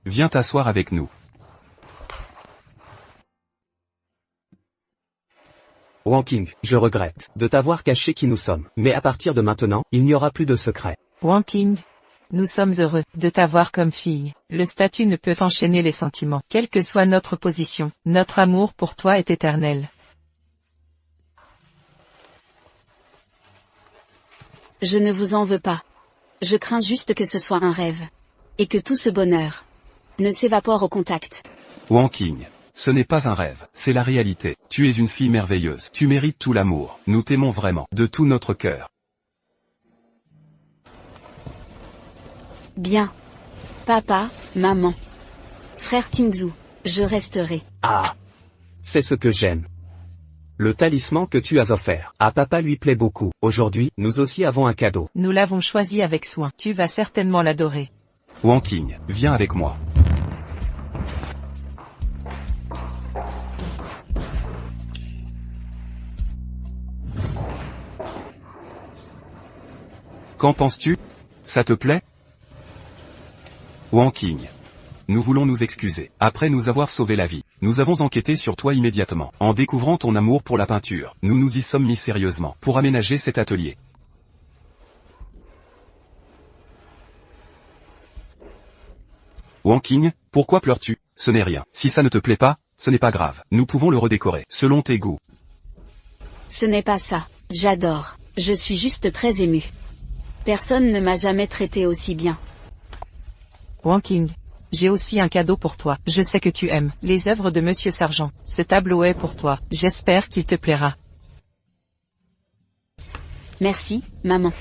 Viens t'asseoir avec nous. Wanking, je regrette de t'avoir caché qui nous sommes. Mais à partir de maintenant, il n'y aura plus de secret. Wanking, nous sommes heureux de t'avoir comme fille. Le statut ne peut enchaîner les sentiments. Quelle que soit notre position, notre amour pour toi est éternel. Je ne vous en veux pas. Je crains juste que ce soit un rêve. Et que tout ce bonheur ne s'évapore au contact. Wang Qing. Ce n'est pas un rêve, c'est la réalité. Tu es une fille merveilleuse. Tu mérites tout l'amour. Nous t'aimons vraiment, de tout notre cœur. Bien. Papa, maman. Frère Tingzhu, je resterai. Ah. C'est ce que j'aime. Le talisman que tu as offert à papa lui plaît beaucoup. Aujourd'hui, nous aussi avons un cadeau. Nous l'avons choisi avec soin. Tu vas certainement l'adorer. Wang Qing, viens avec moi. Qu'en penses-tu? Ça te plaît? Wang Qing. Nous voulons nous excuser. Après nous avoir sauvé la vie, nous avons enquêté sur toi immédiatement. En découvrant ton amour pour la peinture, nous nous y sommes mis sérieusement pour aménager cet atelier. Wang Qing, pourquoi pleures-tu? Ce n'est rien. Si ça ne te plaît pas, ce n'est pas grave. Nous pouvons le redécorer, selon tes goûts. Ce n'est pas ça. J'adore. Je suis juste très ému. Personne ne m'a jamais traité aussi bien. Wang Qing. J'ai aussi un cadeau pour toi. Je sais que tu aimes les œuvres de Monsieur Sargent. Ce tableau est pour toi. J'espère qu'il te plaira. Merci, maman.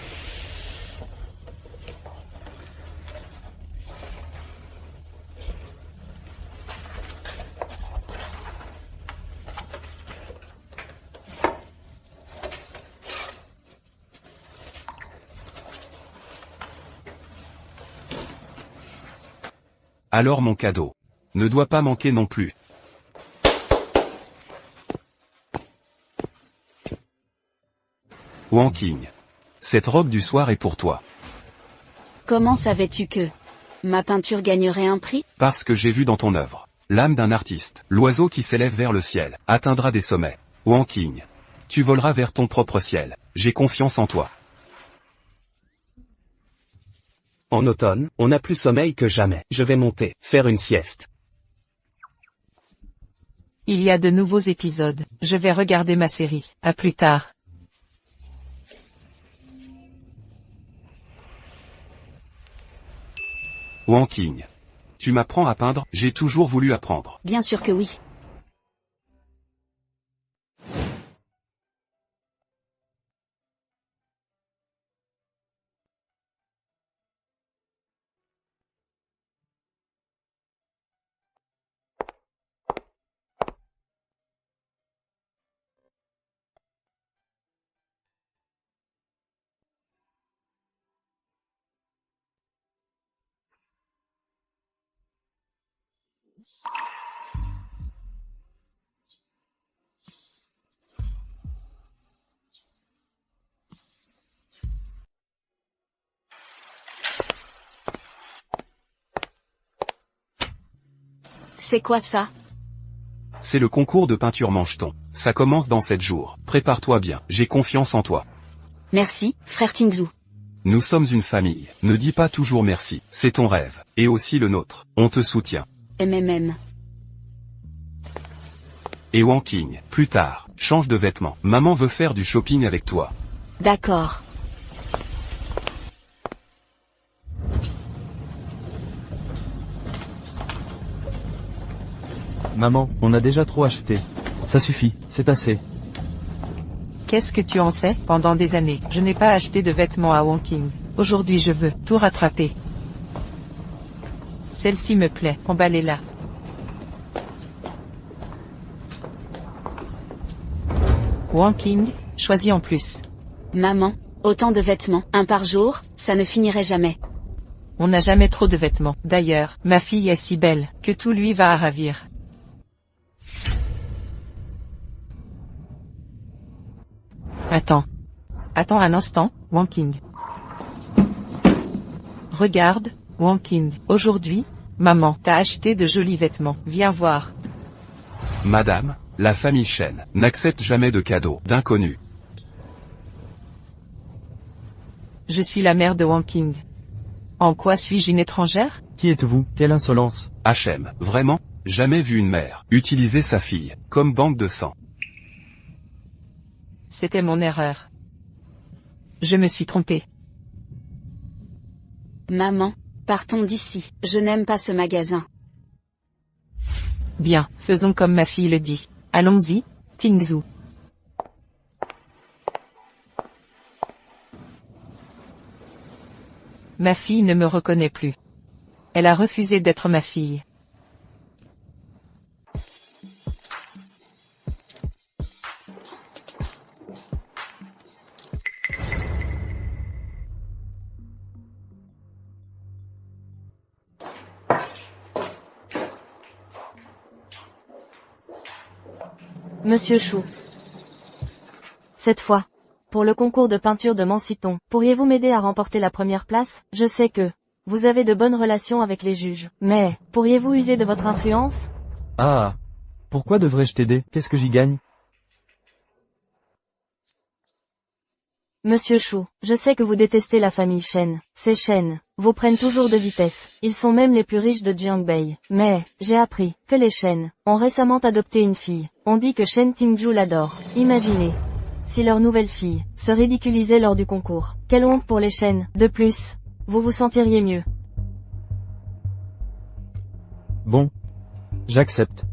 Alors mon cadeau ne doit pas manquer non plus. Wang Qing. Cette robe du soir est pour toi. Comment savais-tu que ma peinture gagnerait un prix? Parce que j'ai vu dans ton œuvre l'âme d'un artiste. L'oiseau qui s'élève vers le ciel atteindra des sommets. Wang Qing. Tu voleras vers ton propre ciel. J'ai confiance en toi. En automne, on n'a plus sommeil que jamais. Je vais monter, faire une sieste. Il y a de nouveaux épisodes. Je vais regarder ma série. À plus tard. Wang Qing. Tu m'apprends à peindre? J'ai toujours voulu apprendre. Bien sûr que oui. C'est quoi ça? C'est le concours de peinture Mancheton. Ça commence dans 7 jours. Prépare-toi bien, j'ai confiance en toi. Merci, frère Tingzhu. Nous sommes une famille. Ne dis pas toujours merci. C'est ton rêve. Et aussi le nôtre. On te soutient. MMM. Et Wang Qing. Plus tard, change de vêtements. Maman veut faire du shopping avec toi. D'accord. Maman, on a déjà trop acheté. Ça suffit, c'est assez. Qu'est-ce que tu en sais? Pendant des années, je n'ai pas acheté de vêtements à Wang Qing. Aujourd'hui je veux tout rattraper. Celle-ci me plaît, emballez-la. Wang Qing, choisis en plus. Maman, autant de vêtements, un par jour, ça ne finirait jamais. On n'a jamais trop de vêtements. D'ailleurs, ma fille est si belle, que tout lui va à ravir. Attends un instant, Wang Qing. Regarde, Wang Qing. Aujourd'hui, maman t'a acheté de jolis vêtements. Viens voir. Madame, la famille Shen n'accepte jamais de cadeaux d'inconnus. Je suis la mère de Wang Qing. En quoi suis-je une étrangère? Qui êtes-vous? Quelle insolence! HM, vraiment? Jamais vu une mère utiliser sa fille comme banque de sang. C'était mon erreur. Je me suis trompée. Maman, partons d'ici. Je n'aime pas ce magasin. Bien, faisons comme ma fille le dit. Allons-y, Tingzhu. Ma fille ne me reconnaît plus. Elle a refusé d'être ma fille. Monsieur Chou. Cette fois, pour le concours de peinture de Manciton, pourriez-vous m'aider à remporter la première place? Je sais que vous avez de bonnes relations avec les juges, mais pourriez-vous user de votre influence? Ah. Pourquoi devrais-je t'aider? Qu'est-ce que j'y gagne? Monsieur Chou, je sais que vous détestez la famille Shen. Ces Shen vous prennent toujours de vitesse. Ils sont même les plus riches de Jiangbei. Mais, j'ai appris que les Shen ont récemment adopté une fille. On dit que Shen Tingzhu l'adore. Imaginez si leur nouvelle fille se ridiculisait lors du concours. Quelle honte pour les Shen. De plus, vous vous sentiriez mieux. Bon. J'accepte.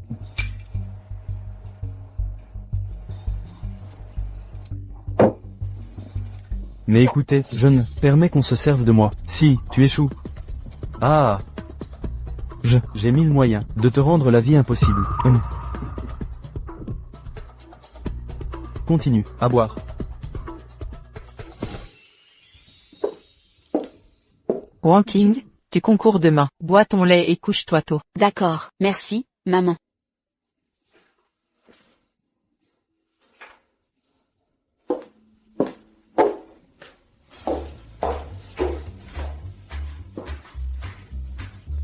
Mais écoutez, je ne permets qu'on se serve de moi. Si, tu échoues. Ah. J'ai mille moyens de te rendre la vie impossible. Continue, à boire. Wang Qing, tu concours demain. Bois ton lait et couche-toi tôt. D'accord, merci, maman.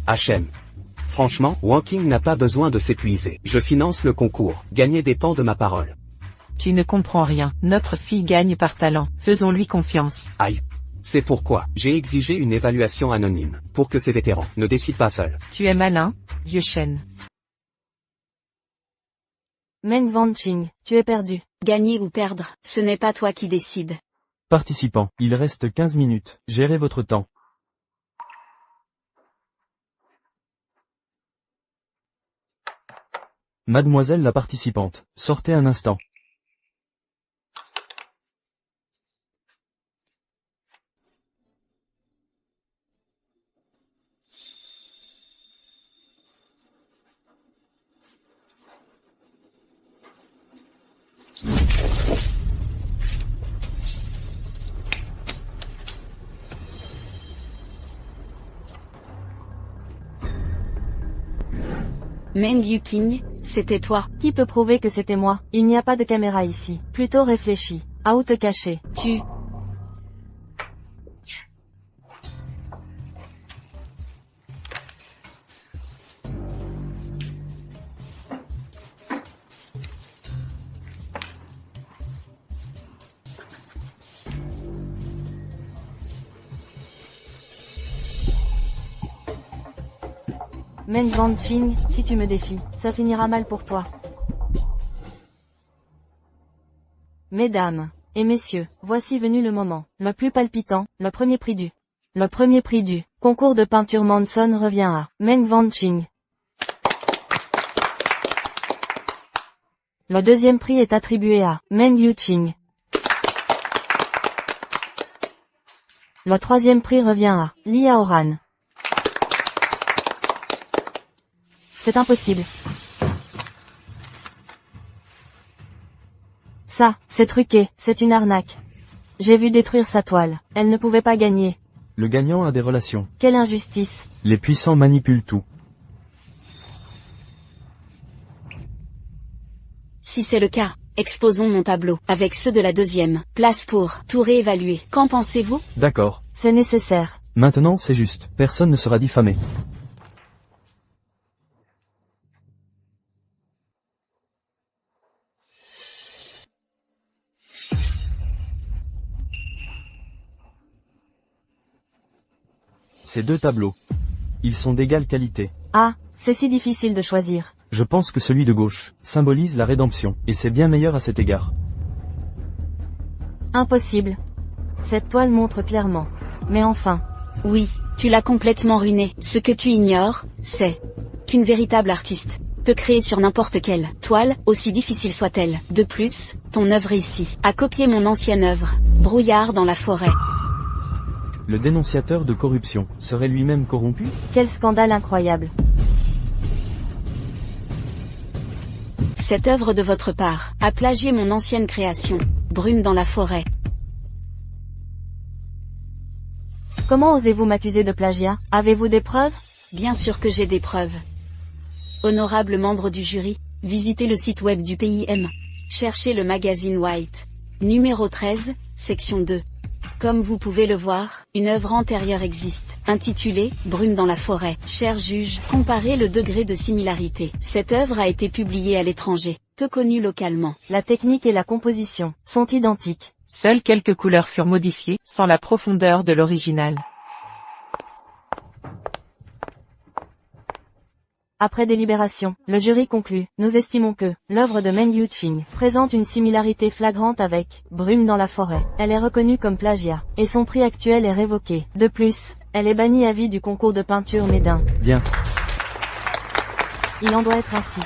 HM. Franchement, Wang Qing n'a pas besoin de s'épuiser. Je finance le concours. Gagner dépend de ma parole. Tu ne comprends rien. Notre fille gagne par talent. Faisons-lui confiance. Aïe. C'est pourquoi j'ai exigé une évaluation anonyme, pour que ces vétérans ne décident pas seuls. Tu es malin, vieux Shen. Meng Wanqing, tu es perdu. Gagner ou perdre, ce n'est pas toi qui décides. Participants, il reste 15 minutes. Gérez votre temps. Mademoiselle la participante, sortez un instant. Meng Yuqing, c'était toi. Qui peut prouver que c'était moi? Il n'y a pas de caméra ici. Plutôt réfléchis. À où te cacher? Tu... Meng Wanqing, si tu me défies, ça finira mal pour toi. Mesdames et messieurs, voici venu le moment, le plus palpitant, le premier prix du concours de peinture Manson revient à Meng Wanqing. Le deuxième prix est attribué à Meng Yuqing. Le troisième prix revient à Li Yaoran. C'est impossible. Ça, c'est truqué, c'est une arnaque. J'ai vu détruire sa toile. Elle ne pouvait pas gagner. Le gagnant a des relations. Quelle injustice. Les puissants manipulent tout. Si c'est le cas, exposons mon tableau, avec ceux de la deuxième place pour tout réévaluer. Qu'en pensez-vous? D'accord. C'est nécessaire. Maintenant c'est juste. Personne ne sera diffamé. Ces deux tableaux. Ils sont d'égale qualité. Ah, c'est si difficile de choisir. Je pense que celui de gauche symbolise la rédemption, et c'est bien meilleur à cet égard. Impossible. Cette toile montre clairement. Mais enfin. Oui, tu l'as complètement ruiné. Ce que tu ignores, c'est qu'une véritable artiste peut créer sur n'importe quelle toile, aussi difficile soit-elle. De plus, ton œuvre ici a copié mon ancienne œuvre, Brouillard dans la forêt. Le dénonciateur de corruption serait lui-même corrompu? Quel scandale incroyable. Cette œuvre de votre part a plagié mon ancienne création, Brume dans la forêt. Comment osez-vous m'accuser de plagiat? Avez-vous des preuves? Bien sûr que j'ai des preuves. Honorable membre du jury, visitez le site web du PIM. Cherchez le magazine White. Numéro 13, section 2. Comme vous pouvez le voir, une œuvre antérieure existe, intitulée « Brume dans la forêt ». Cher juge, comparez le degré de similarité. Cette œuvre a été publiée à l'étranger, peu connue localement. La technique et la composition sont identiques. Seules quelques couleurs furent modifiées, sans la profondeur de l'original. Après délibération, le jury conclut, nous estimons que l'œuvre de Meng Yuqing présente une similarité flagrante avec Brume dans la forêt. Elle est reconnue comme plagiat, et son prix actuel est révoqué. De plus, elle est bannie à vie du concours de peinture Médin. Bien. Il en doit être ainsi.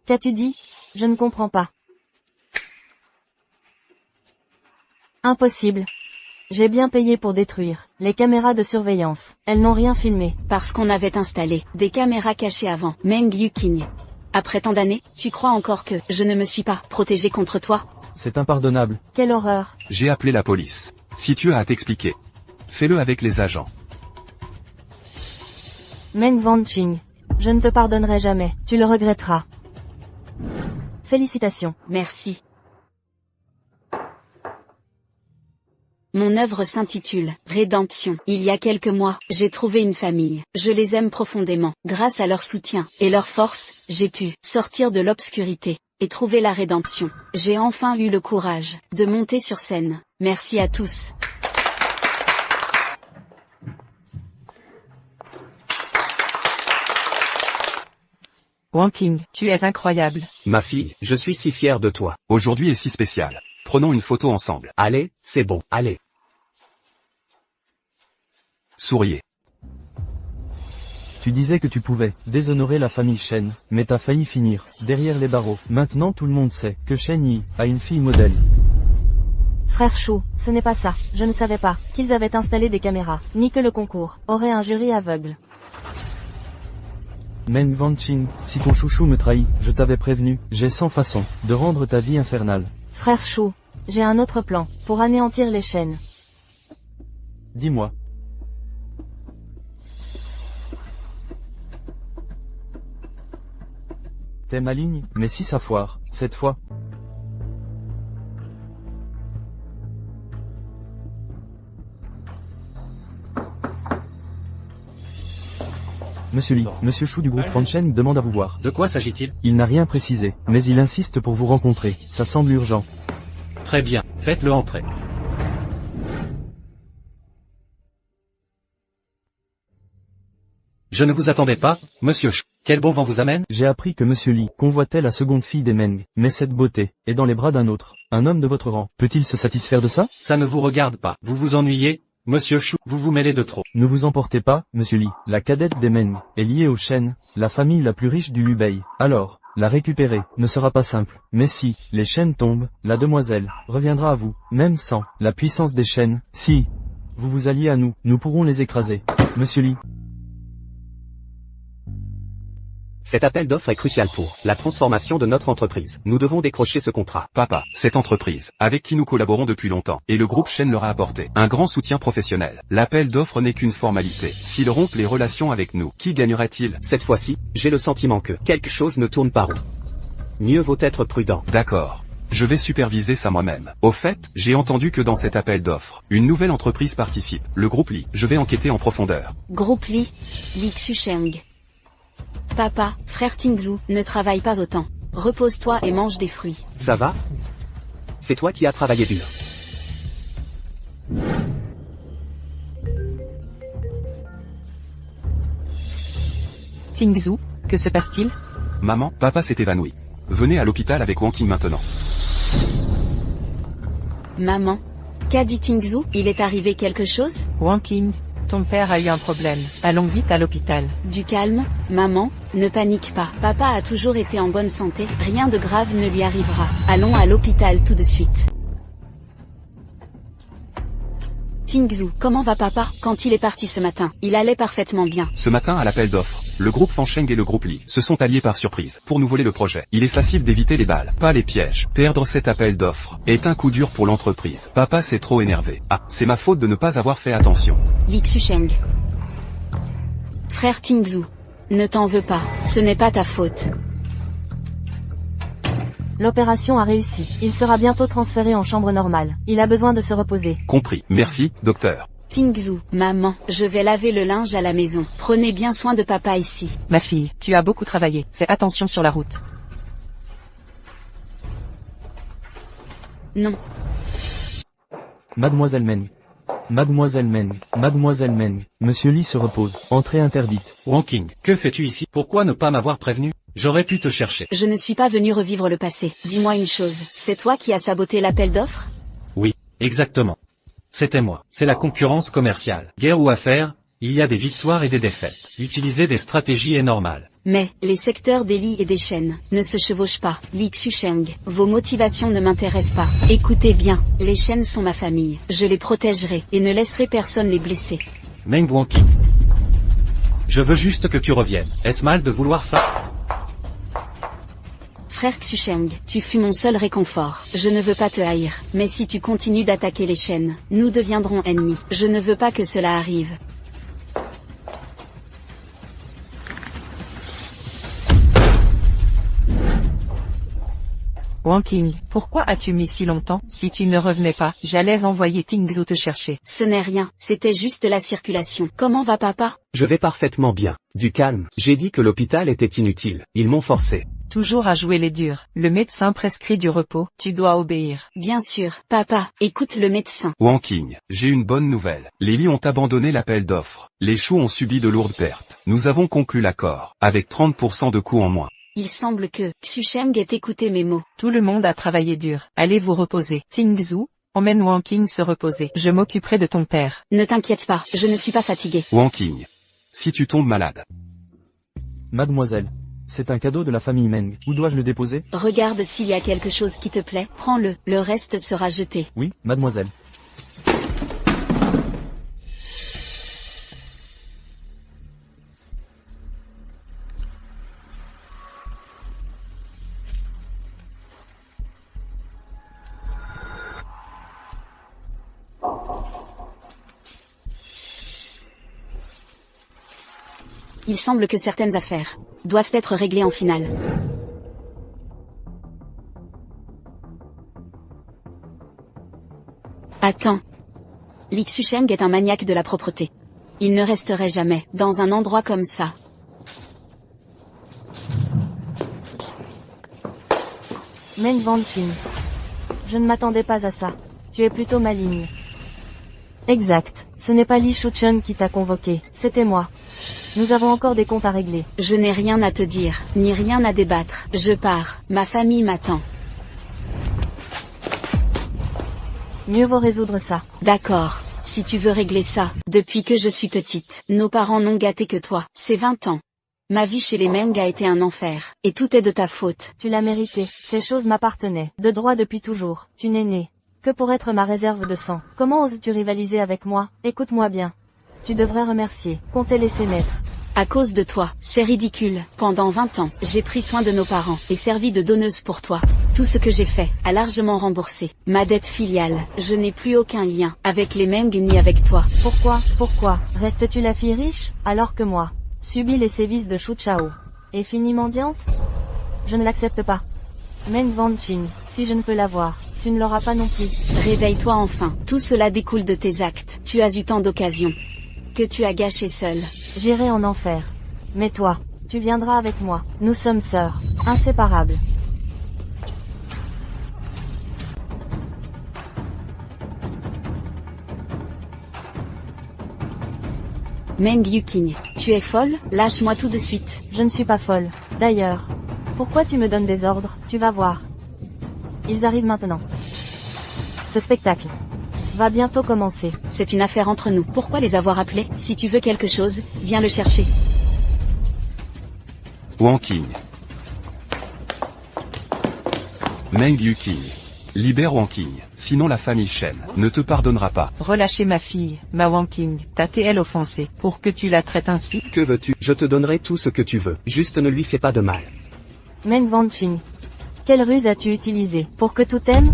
Qu'as-tu dit? Je ne comprends pas. Impossible. J'ai bien payé pour détruire les caméras de surveillance. Elles n'ont rien filmé. Parce qu'on avait installé des caméras cachées avant. Meng Yuqing. Après tant d'années, tu crois encore que je ne me suis pas protégé contre toi? C'est impardonnable. Quelle horreur. J'ai appelé la police. Si tu as à t'expliquer, fais-le avec les agents. Meng Wanqing. Je ne te pardonnerai jamais. Tu le regretteras. Félicitations. Merci. Mon œuvre s'intitule « Rédemption ». Il y a quelques mois, j'ai trouvé une famille. Je les aime profondément. Grâce à leur soutien et leur force, j'ai pu sortir de l'obscurité et trouver la rédemption. J'ai enfin eu le courage de monter sur scène. Merci à tous. Wanqing, tu es incroyable. Ma fille, je suis si fier de toi. Aujourd'hui est si spécial. Prenons une photo ensemble. Allez, c'est bon, allez. Souriez. Tu disais que tu pouvais déshonorer la famille Shen, mais t'as failli finir derrière les barreaux. Maintenant tout le monde sait que Shen Yi a une fille modèle. Frère Chou, ce n'est pas ça. Je ne savais pas qu'ils avaient installé des caméras, ni que le concours aurait un jury aveugle. Meng Wanqing, si ton chouchou me trahit, je t'avais prévenu, j'ai 100 façons de rendre ta vie infernale. Frère Chou, j'ai un autre plan pour anéantir les chaînes. Dis-moi. T'es maligne, mais si ça foire, cette fois. Monsieur Li, Monsieur Chou du groupe Fanchen demande à vous voir. De quoi s'agit-il? Il n'a rien précisé, mais il insiste pour vous rencontrer. Ça semble urgent. Très bien, faites-le entrer. Je ne vous attendais pas, monsieur Chou. Quel bon vent vous amène? J'ai appris que Monsieur Li convoitait la seconde fille des Meng, mais cette beauté est dans les bras d'un autre, un homme de votre rang. Peut-il se satisfaire de ça? Ça ne vous regarde pas. Vous vous ennuyez? Monsieur Chou, vous vous mêlez de trop. Ne vous emportez pas, Monsieur Li. La cadette des Meng est liée aux Shen, la famille la plus riche du Lubei. Alors, la récupérer ne sera pas simple. Mais si les Shen tombent, la demoiselle reviendra à vous, même sans la puissance des Shen. Si vous vous alliez à nous, nous pourrons les écraser. Monsieur Li. Cet appel d'offres est crucial pour la transformation de notre entreprise. Nous devons décrocher ce contrat. Papa, cette entreprise, avec qui nous collaborons depuis longtemps, et le groupe Shen leur a apporté un grand soutien professionnel. L'appel d'offres n'est qu'une formalité. S'ils rompent les relations avec nous, qui gagnerait-il? Cette fois-ci, j'ai le sentiment que quelque chose ne tourne pas rond. Mieux vaut être prudent. D'accord. Je vais superviser ça moi-même. Au fait, j'ai entendu que dans cet appel d'offres, une nouvelle entreprise participe, le groupe Li. Je vais enquêter en profondeur. Groupe Li, Li Xusheng. Papa, frère Tingzhu, ne travaille pas autant. Repose-toi et mange des fruits. Ça va? C'est toi qui as travaillé dur. Tingzhu, que se passe-t-il? Maman, papa s'est évanoui. Venez à l'hôpital avec Wanqing maintenant. Maman, Qu'a dit Tingzu? Il est arrivé quelque chose? Wang Qing, ton père a eu un problème. Allons vite à l'hôpital. Du calme, maman, ne panique pas. Papa a toujours été en bonne santé, rien de grave ne lui arrivera. Allons à l'hôpital tout de suite. Tingzu, comment va papa? Quand il est parti ce matin, il allait parfaitement bien. Ce matin à l'appel d'offres, le groupe Fansheng et le groupe Li se sont alliés par surprise pour nous voler le projet. Il est facile d'éviter les balles, pas les pièges. Perdre cet appel d'offres est un coup dur pour l'entreprise. Papa s'est trop énervé. Ah, c'est ma faute de ne pas avoir fait attention. Li Xusheng. Frère Tingzu, ne t'en veux pas, ce n'est pas ta faute. L'opération a réussi. Il sera bientôt transféré en chambre normale. Il a besoin de se reposer. Compris. Merci, docteur. Tingzu, maman, je vais laver le linge à la maison. Prenez bien soin de papa ici. Ma fille, tu as beaucoup travaillé. Fais attention sur la route. Non. Mademoiselle Meng. Mademoiselle Meng. Mademoiselle Meng. Monsieur Li se repose. Entrée interdite. Wang Qing, que fais-tu ici? Pourquoi ne pas m'avoir prévenu? J'aurais pu te chercher. Je ne suis pas venu revivre le passé. Dis-moi une chose, c'est toi qui as saboté l'appel d'offres? Oui, exactement. C'était moi. C'est la concurrence commerciale. Guerre ou affaire, il y a des victoires et des défaites. Utiliser des stratégies est normal. Mais, les secteurs des lits et des chaînes, ne se chevauchent pas. Li Xusheng, vos motivations ne m'intéressent pas. Écoutez bien, les chaînes sont ma famille. Je les protégerai, et ne laisserai personne les blesser. Meng Wang Qing. Je veux juste que tu reviennes. Est-ce mal de vouloir ça? Frère Xusheng, tu fus mon seul réconfort. Je ne veux pas te haïr, mais si tu continues d'attaquer les chaînes, nous deviendrons ennemis. Je ne veux pas que cela arrive. Wang Qing, pourquoi as-tu mis si longtemps? Si tu ne revenais pas, j'allais envoyer Tingzu te chercher. Ce n'est rien, c'était juste la circulation. Comment va papa? Je vais parfaitement bien. Du calme. J'ai dit que l'hôpital était inutile. Ils m'ont forcé. Toujours à jouer les durs. Le médecin prescrit du repos, tu dois obéir. Bien sûr, papa, écoute le médecin. Wang Qing, j'ai une bonne nouvelle. Les Li ont abandonné l'appel d'offres. Les choux ont subi de lourdes pertes. Nous avons conclu l'accord, avec 30% de coûts en moins. Il semble que Xusheng ait écouté mes mots. Tout le monde a travaillé dur. Allez vous reposer. Tingzu, emmène Wang Qing se reposer. Je m'occuperai de ton père. Ne t'inquiète pas, je ne suis pas fatigué. Wang Qing, si tu tombes malade. Mademoiselle. C'est un cadeau de la famille Meng. Où dois-je le déposer? Regarde s'il y a quelque chose qui te plaît, prends-le, le reste sera jeté. Oui, mademoiselle. Il semble que certaines affaires doivent être réglées en finale. Attends. Li Xusheng est un maniaque de la propreté. Il ne resterait jamais dans un endroit comme ça. Meng Wanqing. Je ne m'attendais pas à ça. Tu es plutôt maligne. Exact. Ce n'est pas Li Xucheng qui t'a convoqué, c'était moi. Nous avons encore des comptes à régler. Je n'ai rien à te dire, ni rien à débattre. Je pars, ma famille m'attend. Mieux vaut résoudre ça. D'accord, si tu veux régler ça. Depuis que je suis petite, nos parents n'ont gâté que toi. C'est 20 ans. Ma vie chez les Meng a été un enfer, et tout est de ta faute. Tu l'as mérité. Ces choses m'appartenaient, de droit depuis toujours. Tu n'es né que pour être ma réserve de sang. Comment oses-tu rivaliser avec moi? Écoute-moi bien. Tu devrais remercier qu'on t'ait laissé naître. À cause de toi, c'est ridicule. Pendant 20 ans, j'ai pris soin de nos parents, et servi de donneuse pour toi. Tout ce que j'ai fait, a largement remboursé ma dette filiale. Je n'ai plus aucun lien, avec les Meng ni avec toi. Pourquoi restes-tu la fille riche, alors que moi, subis les sévices de Shu Chao, et finis mendiante? Je ne l'accepte pas. Meng Wanqing, si je ne peux l'avoir, tu ne l'auras pas non plus. Réveille-toi enfin, tout cela découle de tes actes. Tu as eu tant d'occasions que tu as gâché seul. J'irai en enfer. Mais toi, tu viendras avec moi. Nous sommes sœurs, inséparables. Meng Yuqing, tu es folle? Lâche-moi tout de suite. Je ne suis pas folle. D'ailleurs, pourquoi tu me donnes des ordres? Tu vas voir. Ils arrivent maintenant. Ce spectacle va bientôt commencer. C'est une affaire entre nous. Pourquoi les avoir appelés? Si tu veux quelque chose, viens le chercher. Wang Qing. Meng Yuqing. Libère Wang Qing, sinon la famille Shen ne te pardonnera pas. Relâchez ma fille, ma Wang Qing. Ta TL offensée, pour que tu la traites ainsi. Que veux-tu? Je te donnerai tout ce que tu veux. Juste ne lui fais pas de mal. Meng Wanqing. Quelle ruse as-tu utilisée pour que tout aime?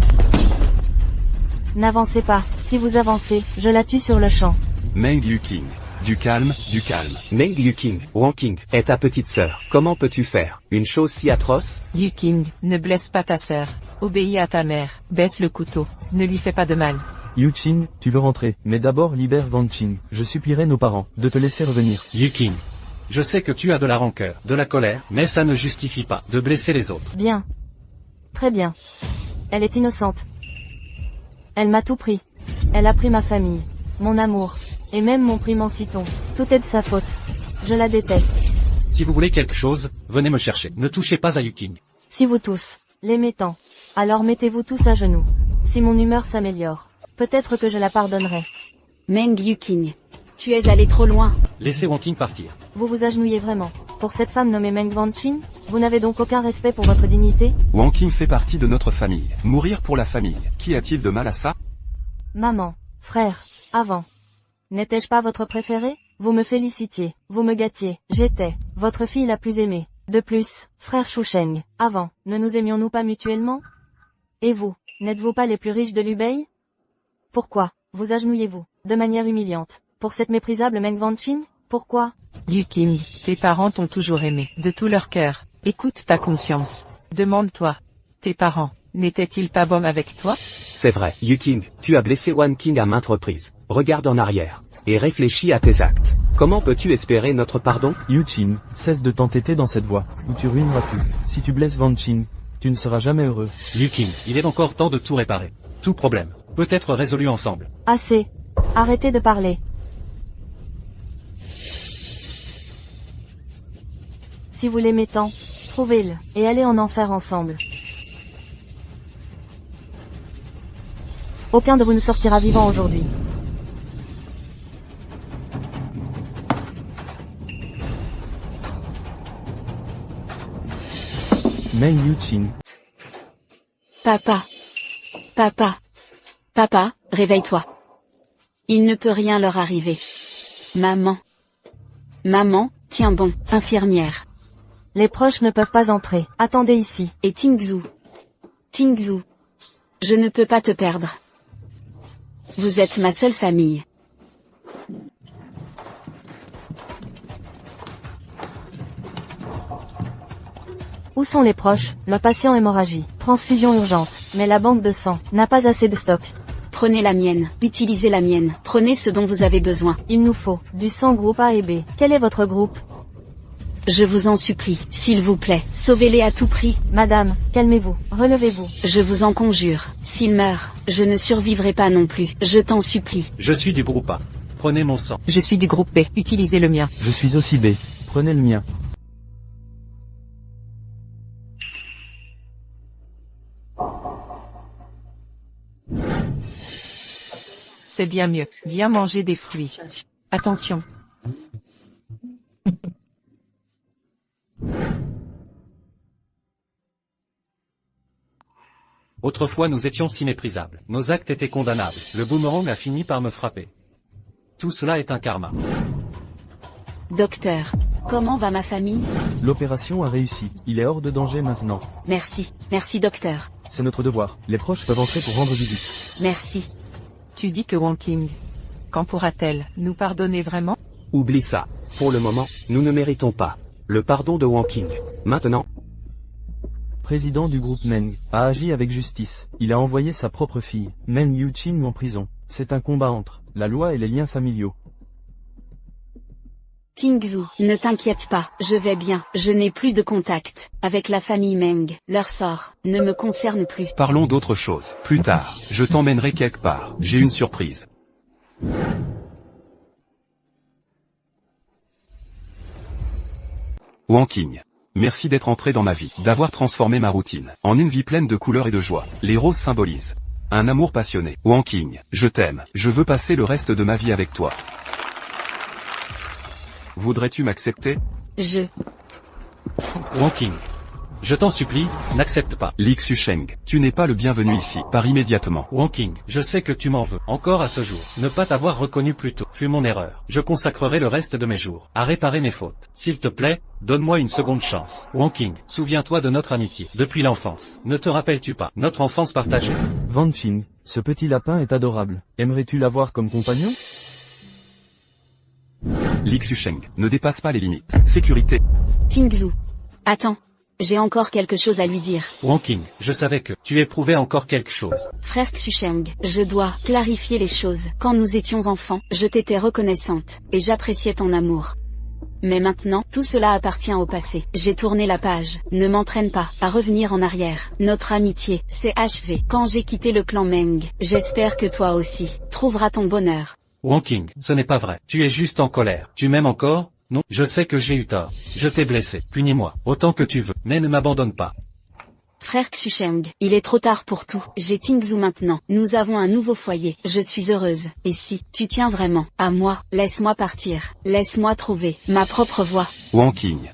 N'avancez pas. Si vous avancez, je la tue sur le champ. Meng Yuqing. Du calme, du calme. Meng Yuqing, Wang Qing, est ta petite sœur. Comment peux-tu faire une chose si atroce? Yuqing, ne blesse pas ta sœur. Obéis à ta mère. Baisse le couteau. Ne lui fais pas de mal. Yuqing, tu veux rentrer, mais d'abord libère Wanqing. Je supplierai nos parents de te laisser revenir. Yuqing. Je sais que tu as de la rancœur, de la colère, mais ça ne justifie pas de blesser les autres. Bien. Très bien. Elle est innocente. Elle m'a tout pris. Elle a pris ma famille, mon amour, et même mon prix Manciton. Tout est de sa faute. Je la déteste. Si vous voulez quelque chose, venez me chercher. Ne touchez pas à Yuqing. Si vous tous l'aimez tant, alors mettez-vous tous à genoux. Si mon humeur s'améliore, peut-être que je la pardonnerai. Meng Yuqing. Tu es allé trop loin. Laissez Wang Qing partir. Vous vous agenouillez vraiment pour cette femme nommée Meng Wanqing? Vous n'avez donc aucun respect pour votre dignité? Wang Qing fait partie de notre famille. Mourir pour la famille, qu'y a-t-il de mal à ça? Maman, frère, avant. N'étais-je pas votre préféré? Vous me félicitiez, vous me gâtiez. J'étais votre fille la plus aimée. De plus, frère Shusheng, avant, ne nous aimions-nous pas mutuellement? Et vous, n'êtes-vous pas les plus riches de Lubei? Pourquoi vous agenouillez-vous, de manière humiliante, pour cette méprisable Meng Wanqing? Pourquoi? Yuqing, tes parents t'ont toujours aimé, de tout leur cœur. Écoute ta conscience. Demande-toi. Tes parents, n'étaient-ils pas bons avec toi? C'est vrai, Yuqing, tu as blessé Wang Qing à maintes reprises. Regarde en arrière, et réfléchis à tes actes. Comment peux-tu espérer notre pardon? Yuqing, cesse de t'entêter dans cette voie, ou tu ruineras tout. Si tu blesses Wanqing, tu ne seras jamais heureux. Yuqing, il est encore temps de tout réparer. Tout problème peut être résolu ensemble. Assez. Arrêtez de parler. Si vous l'aimez tant, trouvez-le, et allez en enfer ensemble. Aucun de vous ne sortira vivant aujourd'hui. Meng Yuqing. Papa. Papa. Papa, réveille-toi. Il ne peut rien leur arriver. Maman. Maman, tiens bon, infirmière. Les proches ne peuvent pas entrer. Attendez ici. Et Tingzhou. Tingzhou. Je ne peux pas te perdre. Vous êtes ma seule famille. Où sont les proches? Le patient hémorragie. Transfusion urgente. Mais la banque de sang n'a pas assez de stock. Prenez la mienne, utilisez la mienne, prenez ce dont vous avez besoin. Il nous faut du sang groupe A et B. Quel est votre groupe? Je vous en supplie, s'il vous plaît, sauvez-les à tout prix. Madame, calmez-vous, relevez-vous. Je vous en conjure, s'il meurt, je ne survivrai pas non plus, je t'en supplie. Je suis du groupe A. Prenez mon sang. Je suis du groupe B. Utilisez le mien. Je suis aussi B. Prenez le mien. C'est bien mieux. Viens manger des fruits. Attention. Autrefois nous étions si méprisables. Nos actes étaient condamnables. Le boomerang a fini par me frapper. Tout cela est un karma. Docteur, comment va ma famille? L'opération a réussi. Il est hors de danger maintenant. Merci, merci docteur. C'est notre devoir. Les proches peuvent entrer pour rendre visite. Merci. Tu dis que Wang Qing. Quand pourra-t-elle nous pardonner vraiment? Oublie ça. Pour le moment, nous ne méritons pas le pardon de Wang Qing. Maintenant, Président du groupe Meng, a agi avec justice. Il a envoyé sa propre fille, Meng Yuqing, en prison. C'est un combat entre la loi et les liens familiaux. Tingzhou, ne t'inquiète pas, je vais bien, je n'ai plus de contact avec la famille Meng, leur sort ne me concerne plus. Parlons d'autre chose. Plus tard, je t'emmènerai quelque part. J'ai une surprise. Wang Qing. Merci d'être entré dans ma vie, d'avoir transformé ma routine en une vie pleine de couleurs et de joie. Les roses symbolisent Un amour passionné. Wang Qing, je t'aime. Je veux passer le reste de ma vie avec toi. Voudrais-tu m'accepter? Wang Qing. Je t'en supplie, n'accepte pas. Li Xusheng, tu n'es pas le bienvenu ici. Pars immédiatement. Wang Qing, je sais que tu m'en veux. Encore à ce jour. Ne pas t'avoir reconnu plus tôt fut mon erreur. Je consacrerai le reste de mes jours à réparer mes fautes. S'il te plaît, donne-moi une seconde chance. Wang Qing, souviens-toi de notre amitié. Depuis l'enfance. Ne te rappelles-tu pas notre enfance partagée? Van Qing, ce petit lapin est adorable. Aimerais-tu l'avoir comme compagnon? Li Xusheng, ne dépasse pas les limites. Sécurité. Tingzhu. Attends. J'ai encore quelque chose à lui dire. Wang Qing, je savais que tu éprouvais encore quelque chose. Frère Xusheng, je dois clarifier les choses. Quand nous étions enfants, je t'étais reconnaissante, et j'appréciais ton amour. Mais maintenant, tout cela appartient au passé. J'ai tourné la page. Ne m'entraîne pas à revenir en arrière. Notre amitié s'est achevée quand j'ai quitté le clan Meng. J'espère que toi aussi trouveras ton bonheur. Wang Qing, ce n'est pas vrai. Tu es juste en colère. Tu m'aimes encore? Non, je sais que j'ai eu tort. Je t'ai blessé. Punis-moi, autant que tu veux, mais ne m'abandonne pas. Frère Xusheng, il est trop tard pour tout. J'ai Tingzhu maintenant. Nous avons un nouveau foyer. Je suis heureuse. Et si tu tiens vraiment à moi, laisse-moi partir. Laisse-moi trouver ma propre voie. Wang Qing.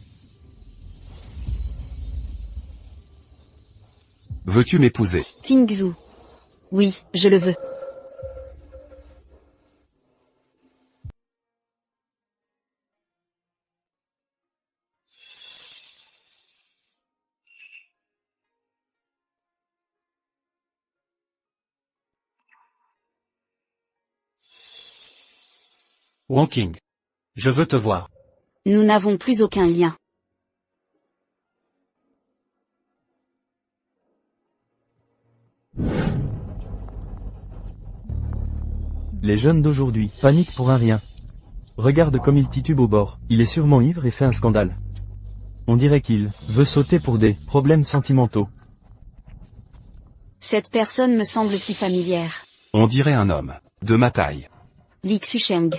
Veux-tu m'épouser? Tingzhu. Oui, je le veux. Wang Qing. Je veux te voir. Nous n'avons plus aucun lien. Les jeunes d'aujourd'hui paniquent pour un rien. Regarde comme il titube au bord. Il est sûrement ivre et fait un scandale. On dirait qu'il veut sauter pour des problèmes sentimentaux. Cette personne me semble si familière. On dirait un homme. De ma taille. Li Xusheng.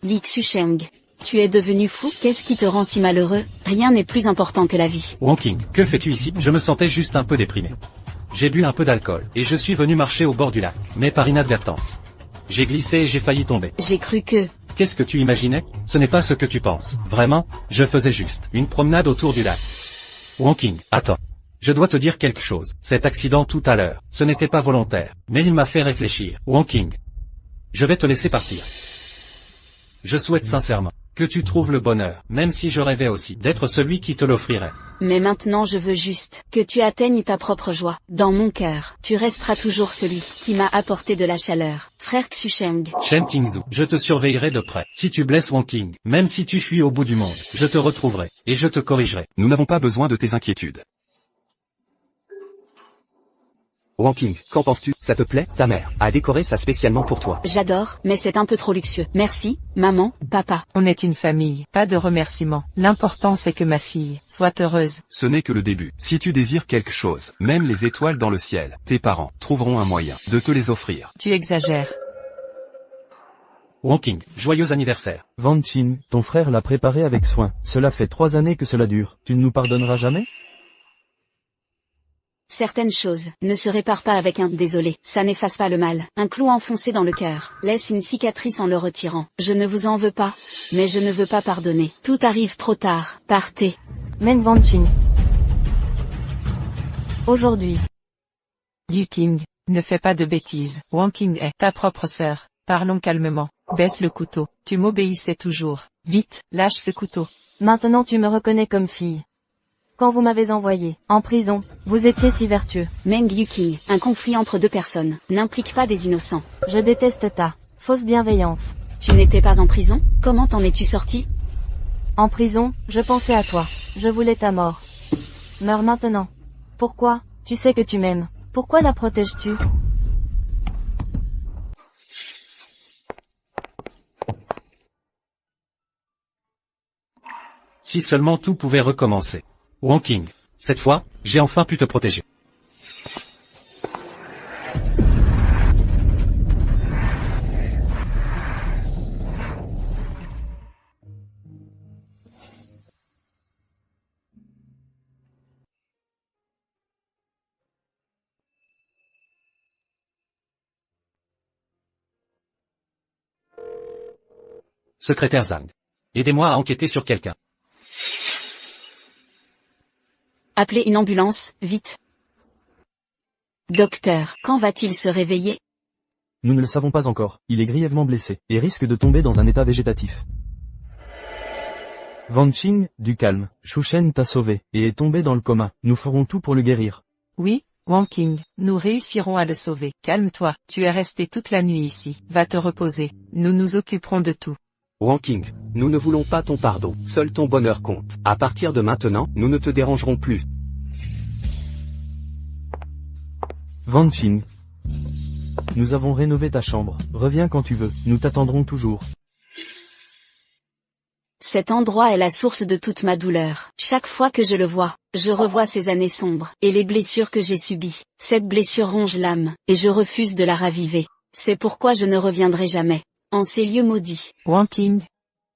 Li Xusheng. Tu es devenu fou? Qu'est-ce qui te rend si malheureux? Rien n'est plus important que la vie. Wang Qing, que fais-tu ici? Je me sentais juste un peu déprimé. J'ai bu un peu d'alcool, et je suis venu marcher au bord du lac, mais par inadvertance. J'ai glissé et j'ai failli tomber. J'ai cru que... Qu'est-ce que tu imaginais? Ce n'est pas ce que tu penses. Vraiment, je faisais juste une promenade autour du lac. Wang Qing, attends. Je dois te dire quelque chose. Cet accident tout à l'heure, ce n'était pas volontaire, mais il m'a fait réfléchir. Wang Qing. Je vais te laisser partir. Je souhaite sincèrement que tu trouves le bonheur, même si je rêvais aussi d'être celui qui te l'offrirait. Mais maintenant je veux juste que tu atteignes ta propre joie. Dans mon cœur, tu resteras toujours celui qui m'a apporté de la chaleur. Frère Xusheng. Shen Tingzhu, je te surveillerai de près. Si tu blesses Wang Qing, même si tu fuis au bout du monde, je te retrouverai, et je te corrigerai. Nous n'avons pas besoin de tes inquiétudes. Wang Qing, qu'en penses-tu? Ça te plaît? Ta mère a décoré ça spécialement pour toi. J'adore, mais c'est un peu trop luxueux. Merci, maman, papa. On est une famille, pas de remerciements. L'important c'est que ma fille soit heureuse. Ce n'est que le début. Si tu désires quelque chose, même les étoiles dans le ciel, tes parents trouveront un moyen de te les offrir. Tu exagères. Wang Qing, joyeux anniversaire. Van Qing, ton frère l'a préparé avec soin. Cela fait 3 années que cela dure. Tu ne nous pardonneras jamais? Certaines choses ne se réparent pas avec un désolé. Ça n'efface pas le mal. Un clou enfoncé dans le cœur laisse une cicatrice en le retirant. Je ne vous en veux pas, mais je ne veux pas pardonner. Tout arrive trop tard. Partez. Meng Van Qing. Aujourd'hui. Liu Qing, ne fais pas de bêtises. Wang Qing est ta propre sœur. Parlons calmement. Baisse le couteau. Tu m'obéissais toujours. Vite, lâche ce couteau. Maintenant tu me reconnais comme fille. Quand vous m'avez envoyé en prison, vous étiez si vertueux. Meng Yuqing, un conflit entre deux personnes n'implique pas des innocents. Je déteste ta fausse bienveillance. Tu n'étais pas en prison? Comment t'en es-tu sorti? En prison, je pensais à toi. Je voulais ta mort. Meurs maintenant. Pourquoi? Tu sais que tu m'aimes. Pourquoi la protèges-tu? Si seulement tout pouvait recommencer. Wang Qing, cette fois, j'ai enfin pu te protéger. Secrétaire Zhang. Aidez-moi à enquêter sur quelqu'un. Appelez une ambulance, vite. Docteur, quand va-t-il se réveiller? Nous ne le savons pas encore, il est grièvement blessé, et risque de tomber dans un état végétatif. Wang Qing, du calme, Shu Shen t'a sauvé, et est tombé dans le coma, nous ferons tout pour le guérir. Oui, Wang Qing, nous réussirons à le sauver. Calme-toi, tu es resté toute la nuit ici. Va te reposer. Nous nous occuperons de tout. Wang Qing, nous ne voulons pas ton pardon, seul ton bonheur compte. À partir de maintenant, nous ne te dérangerons plus. Wang Qing. Nous avons rénové ta chambre, reviens quand tu veux, nous t'attendrons toujours. Cet endroit est la source de toute ma douleur. Chaque fois que je le vois, je revois ces années sombres, et les blessures que j'ai subies. Cette blessure ronge l'âme, et je refuse de la raviver. C'est pourquoi je ne reviendrai jamais en ces lieux maudits. Wang Qing,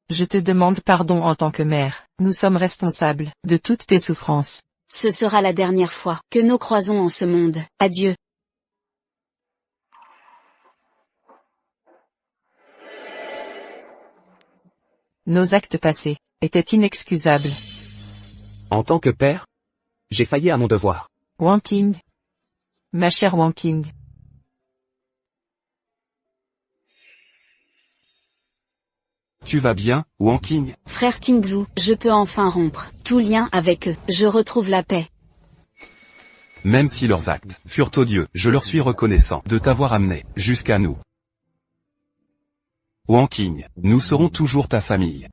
je te demande pardon en tant que mère. Nous sommes responsables de toutes tes souffrances. Ce sera la dernière fois que nous croisons en ce monde. Adieu. Nos actes passés étaient inexcusables. En tant que père, j'ai failli à mon devoir. Wang Qing. Ma chère Wang Qing. Tu vas bien, Wang Qing? Frère Tingzhu, je peux enfin rompre tout lien avec eux. Je retrouve la paix. Même si leurs actes furent odieux, je leur suis reconnaissant de t'avoir amené jusqu'à nous. Wang Qing, nous serons toujours ta famille.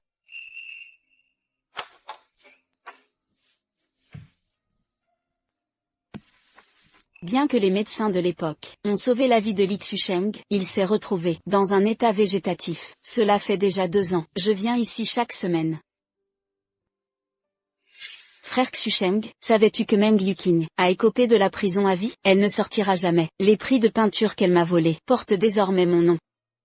Bien que les médecins de l'époque ont sauvé la vie de Li Xusheng, il s'est retrouvé dans un état végétatif. Cela fait déjà 2 ans. Je viens ici chaque semaine. Frère Xusheng, savais-tu que Meng Yuqing a écopé de la prison à vie? Elle ne sortira jamais. Les prix de peinture qu'elle m'a volés portent désormais mon nom.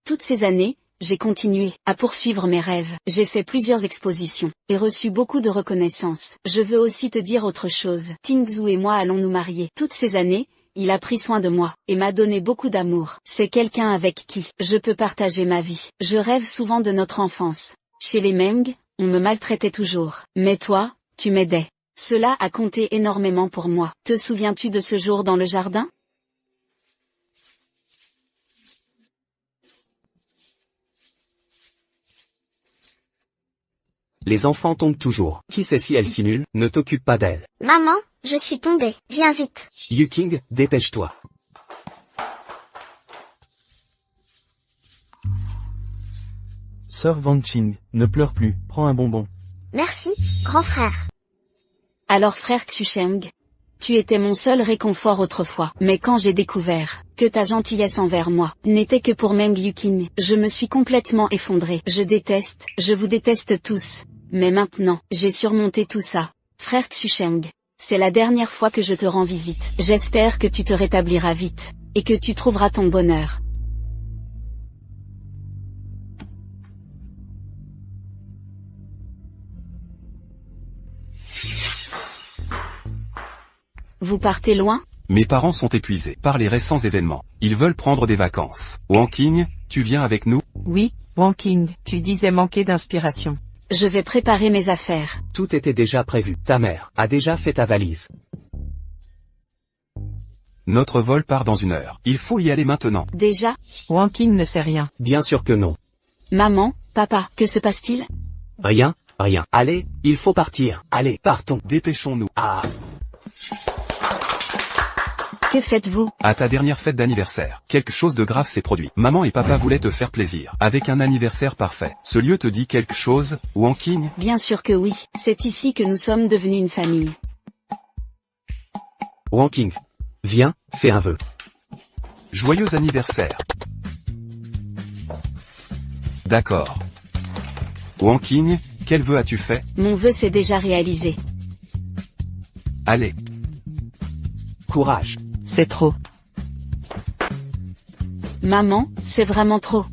Toutes ces années, j'ai continué à poursuivre mes rêves. J'ai fait plusieurs expositions et reçu beaucoup de reconnaissance. Je veux aussi te dire autre chose. Tingzhu et moi allons nous marier. Toutes ces années, il a pris soin de moi et m'a donné beaucoup d'amour. C'est quelqu'un avec qui je peux partager ma vie. Je rêve souvent de notre enfance. Chez les Meng, on me maltraitait toujours. Mais toi, tu m'aidais. Cela a compté énormément pour moi. Te souviens-tu de ce jour dans le jardin? Les enfants tombent toujours. Qui sait si elle simule? Ne t'occupe pas d'elle. Maman, je suis tombée. Viens vite. Yuqing, dépêche-toi. Sœur Wang Qing, ne pleure plus, prends un bonbon. Merci, grand frère. Alors frère Xusheng, tu étais mon seul réconfort autrefois. Mais quand j'ai découvert que ta gentillesse envers moi n'était que pour Meng Yuqing, je me suis complètement effondrée. Je vous déteste tous. Mais maintenant, j'ai surmonté tout ça. Frère Xusheng, c'est la dernière fois que je te rends visite. J'espère que tu te rétabliras vite, et que tu trouveras ton bonheur. Vous partez loin? Mes parents sont épuisés par les récents événements. Ils veulent prendre des vacances. Wang Qing, tu viens avec nous? Oui, Wang Qing, tu disais manquer d'inspiration. Je vais préparer mes affaires. Tout était déjà prévu. Ta mère a déjà fait ta valise. Notre vol part dans 1 heure. Il faut y aller maintenant. Déjà? Wang Qing ne sait rien. Bien sûr que non. Maman, papa, que se passe-t-il? Rien, rien. Allez, il faut partir. Allez, partons. Dépêchons-nous. Ah. Que faites-vous? À ta dernière fête d'anniversaire, quelque chose de grave s'est produit. Maman et papa voulaient te faire plaisir, avec un anniversaire parfait. Ce lieu te dit quelque chose, Wang Qing? Bien sûr que oui. C'est ici que nous sommes devenus une famille. Wang Qing, viens, fais un vœu. Joyeux anniversaire. D'accord. Wang Qing, quel vœu as-tu fait? Mon vœu s'est déjà réalisé. Allez. Courage. C'est trop. Maman, c'est vraiment trop.